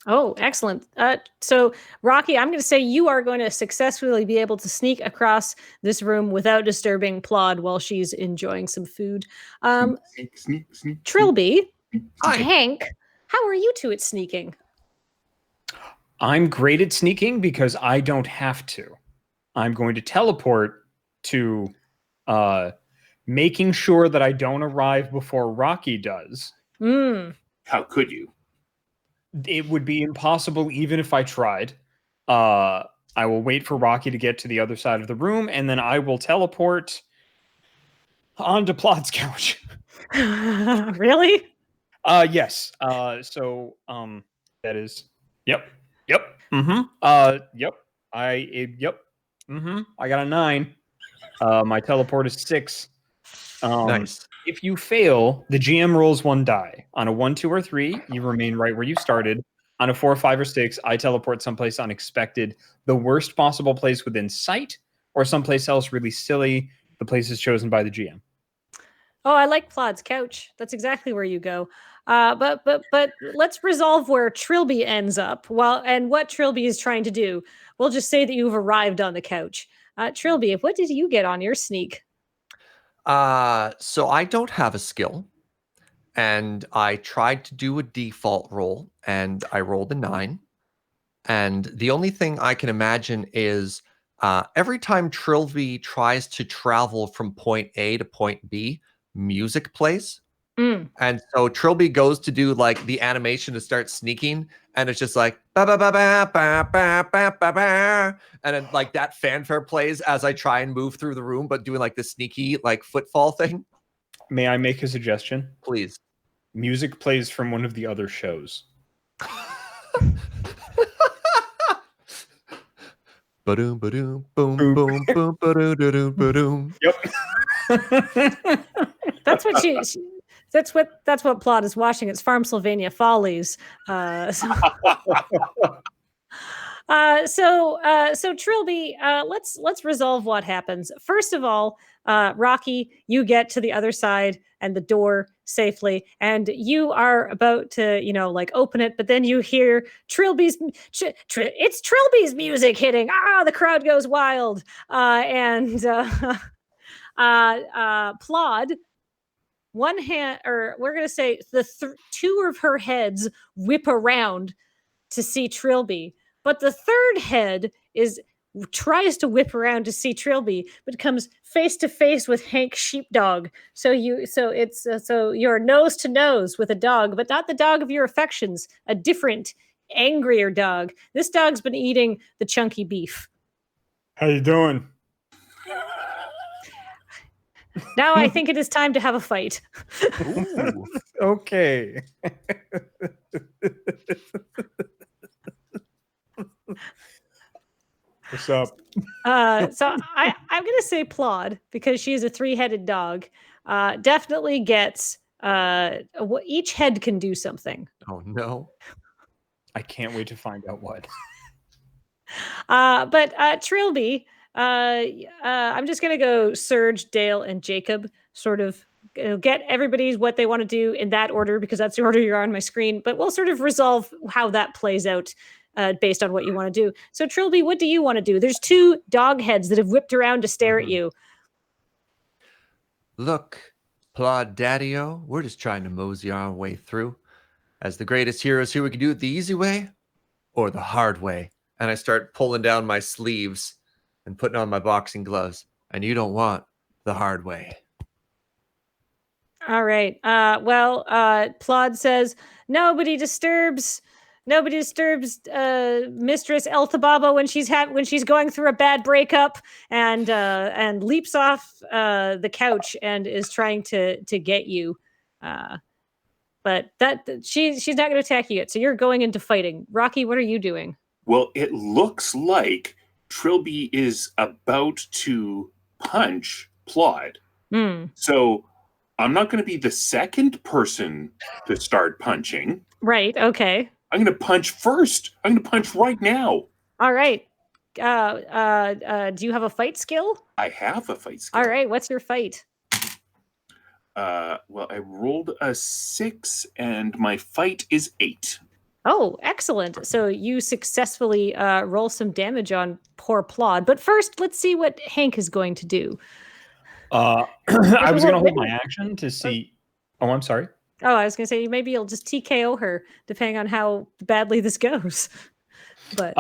Oh, excellent. So, Rocky, I'm going to say you are going to successfully be able to sneak across this room without disturbing Plod while she's enjoying some food. Sneak. Trilby, Hi. Hank, how are you two at sneaking? I'm great at sneaking because I don't have to. I'm going to teleport to making sure that I don't arrive before Rocky does. How could you? It would be impossible even if I tried. I will wait for Rocky to get to the other side of the room, and then I will teleport onto Plot's couch. Really? Yes. So that is. Yep. Yep. Yep. I got a 9. My teleport is 6. Nice. If you fail, the GM rolls 1 die. On a 1, 2, or 3, you remain right where you started. On a 4, 5, or 6, I teleport someplace unexpected, the worst possible place within sight, or someplace else really silly. The place is chosen by the GM. Oh, I like Plod's couch. That's exactly where you go. But let's resolve where Trilby ends up. And what Trilby is trying to do. We'll just say that you've arrived on the couch. Trilby, what did you get on your sneak? So I don't have a skill, and I tried to do a default roll, and I rolled a 9. And the only thing I can imagine is every time Trilby tries to travel from point A to point B, music plays. And so Trilby goes to do like the animation to start sneaking, and it's just like ba ba ba ba ba ba ba ba ba, and then like that fanfare plays as I try and move through the room, but doing like the sneaky like footfall thing. May I make a suggestion? Please. Music plays from one of the other shows. Ba-doom, ba-doom, boom, boom, boom, ba-doom, ba-doom. Yep. That's what that's what Plot is watching. It's Farmsylvania Follies. So Trilby, let's resolve what happens. First of all, Rocky, you get to the other side and the door safely, and you are about to, like open it, but then you hear Trilby's it's Trilby's music hitting. The crowd goes wild. Plod, one hand, or we're gonna say two of her heads whip around to see Trilby. But the third head tries to whip around to see Trilby, but comes face to face with Hank Sheepdog. So you're nose to nose with a dog, but not the dog of your affections, a different, angrier dog. This dog's been eating the chunky beef. How you doing? Now I think it is time to have a fight. Ooh, okay. What's up? So I'm gonna say Plod because she's a 3-headed dog. Definitely gets each head can do something. Oh no. I can't wait to find out what. But Trilby, I'm just gonna go Serge, Dale, and Jacob. Sort of get everybody's what they want to do in that order because that's the order you're on my screen. But we'll sort of resolve how that plays out based on what you want to do. So Trilby, what do you want to do? There's 2 dog heads that have whipped around to stare at you. Look, Plod Daddy-O, we're just trying to mosey our way through. As the greatest heroes here, we can do it the easy way or the hard way. And I start pulling down my sleeves and putting on my boxing gloves. And you don't want the hard way. All right. Plod says nobody disturbs Mistress Elthababa when she's going through a bad breakup, and leaps off the couch and is trying to get you. But she's not going to attack you yet. So you're going into fighting. Rocky, what are you doing? Well, it looks like Trilby is about to punch Plod. So I'm not going to be the second person to start punching. Right. Okay. I'm going to punch first. I'm going to punch right now. All right. Do you have a fight skill? I have a fight skill. All right. What's your fight? Well, I rolled a 6, and my fight is 8. Oh, excellent. So you successfully roll some damage on poor Plod. But first, let's see what Hank is going to do. I was going to hold my action to see. Oh, I'm sorry. Oh, I was going to say maybe you'll just TKO her, depending on how badly this goes. But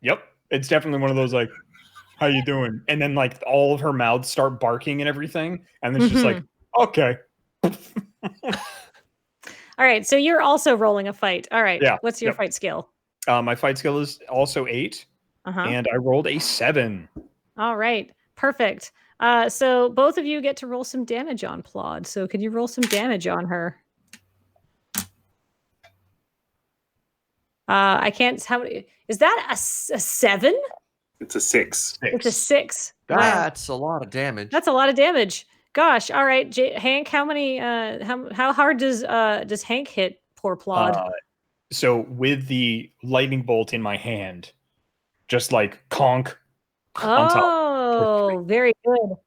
yep, it's definitely one of those like, how you doing? And then like all of her mouths start barking and everything, and it's just like, okay. All right, so you're also rolling a fight. All right, Yeah. what's your fight skill? My fight skill is also 8, and I rolled a 7. All right, perfect. So both of you get to roll some damage on Plod. So could you roll some damage on her? I can't. How is that? A 7? It's a 6. It's a 6. That's a lot of damage. That's a lot of damage. Gosh. All right, Hank. How many? How hard does Hank hit poor Plod? So with the lightning bolt in my hand, just like conk. On top. Oh, very good.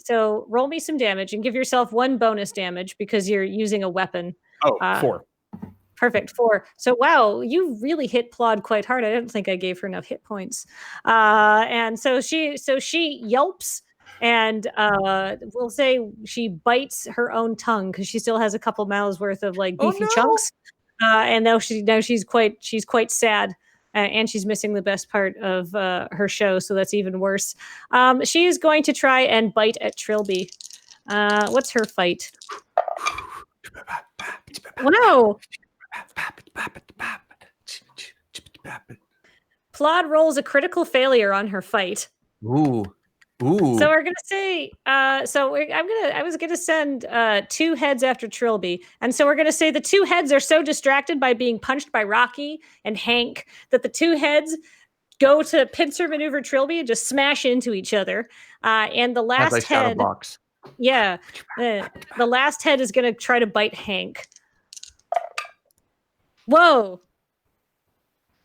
So roll me some damage and give yourself 1 bonus damage because you're using a weapon. Oh, 4. Perfect. 4. So wow, you really hit Plod quite hard. I don't think I gave her enough hit points. And so she yelps, and we'll say she bites her own tongue because she still has a couple mouths worth of like beefy chunks. And now she's quite sad. And she's missing the best part of her show, so that's even worse. She is going to try and bite at Trilby. What's her fight? Wow. Plod rolls a critical failure on her fight. Ooh. So we're gonna say, I was gonna send 2 heads after Trilby, and so we're gonna say the 2 heads are so distracted by being punched by Rocky and Hank that the 2 heads go to pincer maneuver Trilby and just smash into each other. And the last head, the last head is gonna try to bite Hank. Whoa!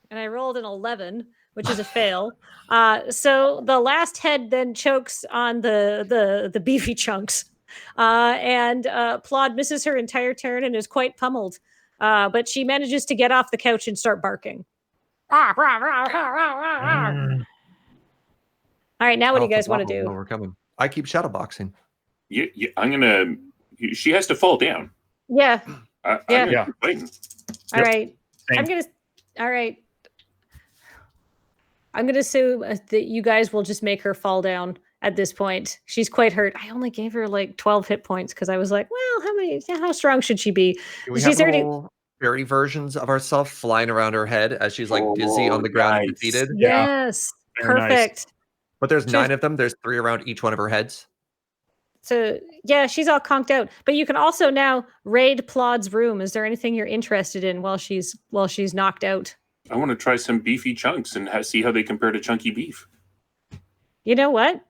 And I rolled an 11, which is a fail. So the last head then chokes on the beefy chunks. And Plod misses her entire turn and is quite pummeled. But she manages to get off the couch and start barking. All right, now what do you guys want to do? We're coming. I keep shadowboxing. She has to fall down. Yeah. Yeah. All right. All right. I'm going to assume that you guys will just make her fall down at this point. She's quite hurt. I only gave her like 12 hit points because I was like, well, how strong should she be? Do we have little fairy versions of ourselves flying around her head as she's like dizzy on the ground and defeated? Yes. Perfect. Nice. But there's 9 of them. There's 3 around each one of her heads. So yeah, she's all conked out. But you can also now raid Plod's room. Is there anything you're interested in while she's knocked out? I want to try some beefy chunks and see how they compare to chunky beef. You know what?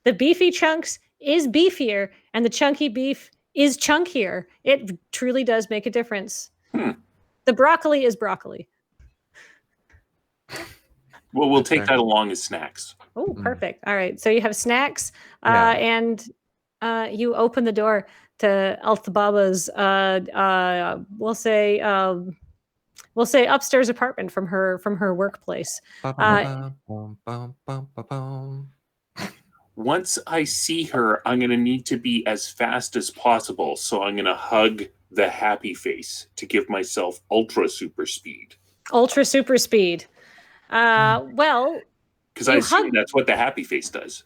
The beefy chunks is beefier, and the chunky beef is chunkier. It truly does make a difference. The broccoli is broccoli. Well, we'll take that along as snacks. Oh, perfect. All right. So you have snacks, and you open the door to Altababa's, we'll say upstairs apartment from her workplace. Once I see her, I'm going to need to be as fast as possible. So I'm going to hug the happy face to give myself ultra super speed. Ultra super speed. Well, because I assume that's what the happy face does.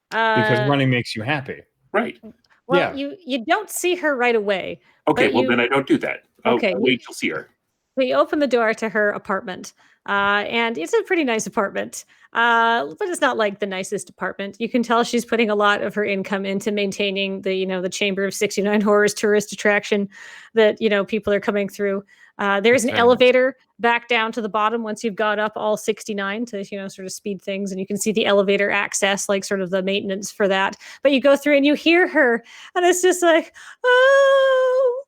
Because running makes you happy. Right. Well, you don't see her right away. Okay, well then I don't do that. Okay. I'll wait till see her. We open the door to her apartment, and it's a pretty nice apartment, but it's not like the nicest apartment. You can tell she's putting a lot of her income into maintaining the Chamber of 69 Horrors tourist attraction that people are coming through. There's an elevator back down to the bottom once you've got up all 69 to sort of speed things, and you can see the elevator access, like sort of the maintenance for that. But you go through and you hear her, and it's just like, oh,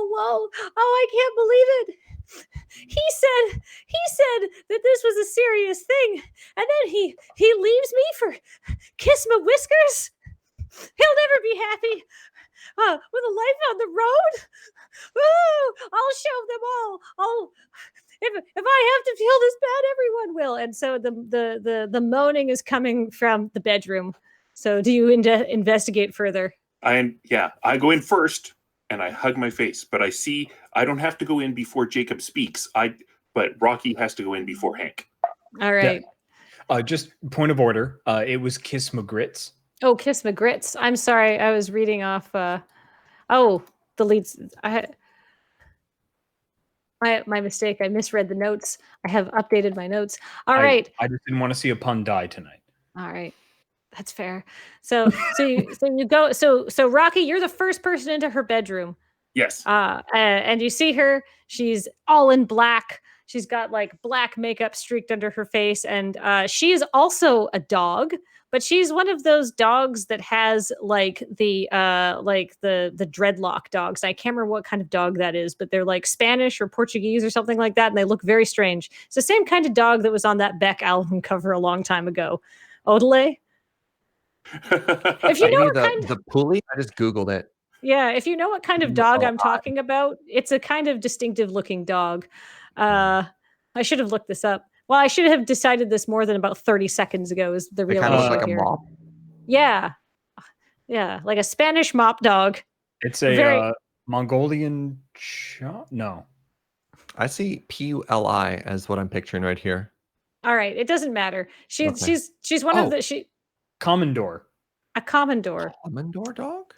whoa, I can't believe it. He said that this was a serious thing, and then he leaves me for kiss my whiskers. He'll never be happy with a life on the road. Ooh, I'll show them all. If I have to feel this bad, everyone will. And so the moaning is coming from the bedroom. So do you investigate further? I go in first and I hug my face, but I don't have to go in before Jacob speaks. But Rocky has to go in before Hank. All right. Yeah. Just point of order. It was Kiss McGrits. Oh, Kiss McGrits. I'm sorry. I was reading off. The leads. My mistake. I misread the notes. I have updated my notes. All right. I just didn't want to see a pun die tonight. All right. That's fair. So you go. So Rocky, you're the first person into her bedroom. Yes. And you see her. She's all in black. She's got like black makeup streaked under her face, and she is also a dog. But she's one of those dogs that has like the dreadlock dogs. I can't remember what kind of dog that is, but they're like Spanish or Portuguese or something like that, and they look very strange. It's the same kind of dog that was on that Beck album cover a long time ago. Odelay. If you know what the pulley, I just Googled it. Yeah, if you know what kind of dog I'm talking about, it's a kind of distinctive looking dog. I should have looked this up. Well, I should have decided this more than about 30 seconds ago is the real issue like here. a mop. Yeah. Yeah, like a Spanish mop dog. It's a Mongolian No. I see Puli as what I'm picturing right here. All right, it doesn't matter. She's one of the Commodore. A Commodore. Commodore dog?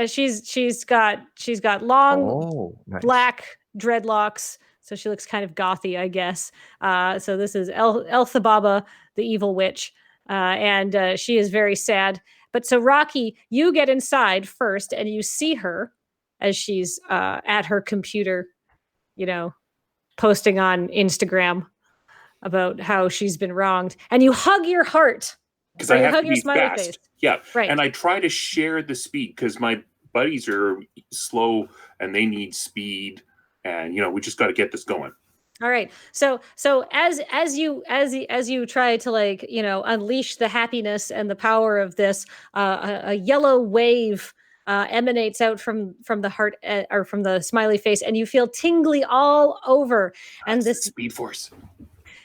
She's got long black dreadlocks, so she looks kind of gothy, I guess. So this is Elphaba, the evil witch, and she is very sad. But so Rocky, you get inside first, and you see her as she's at her computer, posting on Instagram about how she's been wronged, and you hug your heart. Because I have hug to your be smiley fast. face. Yeah, right. And I try to share the speed because my buddies are slow and they need speed, and we just got to get this going. All right. So as you try to unleash the happiness and the power of this, a yellow wave emanates out from the heart or from the smiley face, and you feel tingly all over. And this speed force.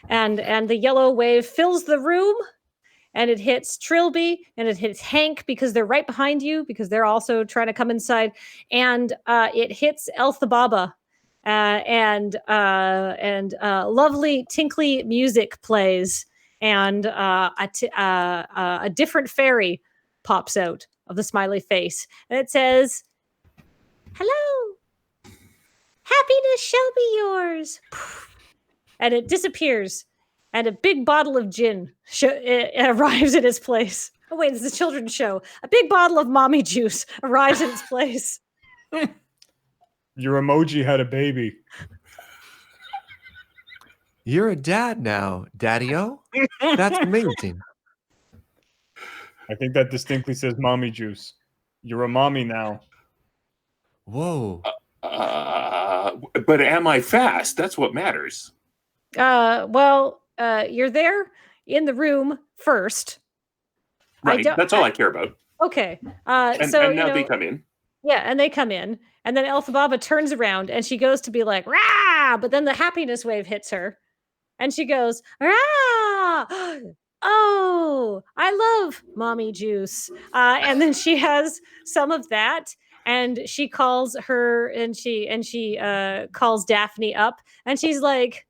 And the yellow wave fills the room. And it hits Trilby and it hits Hank because they're right behind you because they're also trying to come inside. And it hits Elphaba, and lovely tinkly music plays, and a different fairy pops out of the smiley face, and it says, "Hello, happiness shall be yours," and it disappears. And a big bottle of gin arrives in its place. Oh, wait, it's a children's show. A big bottle of mommy juice arrives in its place. Your emoji had a baby. You're a dad now, Daddy-O. That's amazing. I think that distinctly says mommy juice. You're a mommy now. Whoa. But am I fast? That's what matters. You're there in the room first. Right. That's all I care about. Okay. And now they come in. Yeah, and they come in. And then Elphaba turns around and she goes to be like, "Rah!" But then the happiness wave hits her. And she goes, "Rah! Oh, I love mommy juice." And then she has some of that. And she calls her and she calls Daphne up. And she's like,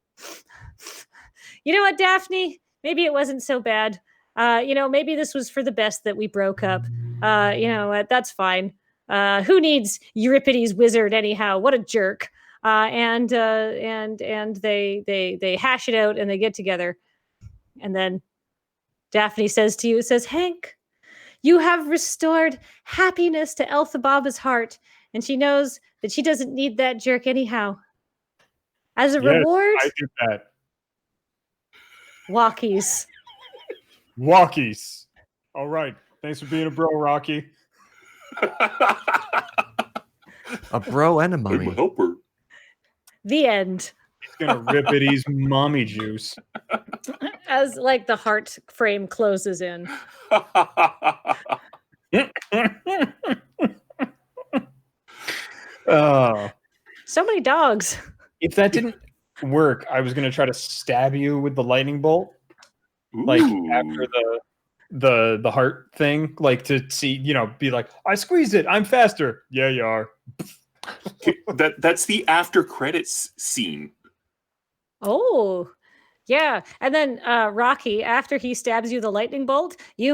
"You know what, Daphne? Maybe it wasn't so bad. Maybe this was for the best that we broke up. That's fine. Who needs Euripides wizard anyhow? What a jerk." And they hash it out and they get together. And then Daphne says, "Hank, you have restored happiness to Elphababa's heart, and she knows that she doesn't need that jerk anyhow. As a reward, I did that. Walkies." Walkies. All right. Thanks for being a bro, Rocky. A bro and a mommy. Helper. The end. He's gonna rip it. He's mommy juice. As like the heart frame closes in. Oh, So many dogs. if that didn't work, I was gonna try to stab you with the lightning bolt, like after the heart thing, like to see, be like, I squeezed it, I'm faster. Yeah, you are. That's the after credits scene. Oh, yeah. And then Rocky, after he stabs you the lightning bolt, you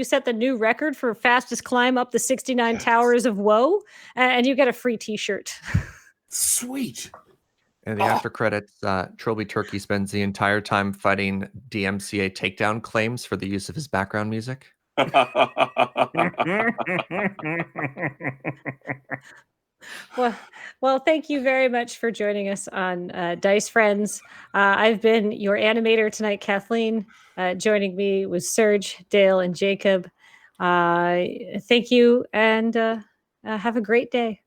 set the new record for fastest climb up the 69 towers of woe, and you get a free t-shirt. Sweet. And the after credits, Trilby Turkey spends the entire time fighting DMCA takedown claims for the use of his background music. Well, thank you very much for joining us on Dice Friends. I've been your animator tonight, Kathleen. Joining me was Serge, Dale, and Jacob. Thank you, and have a great day.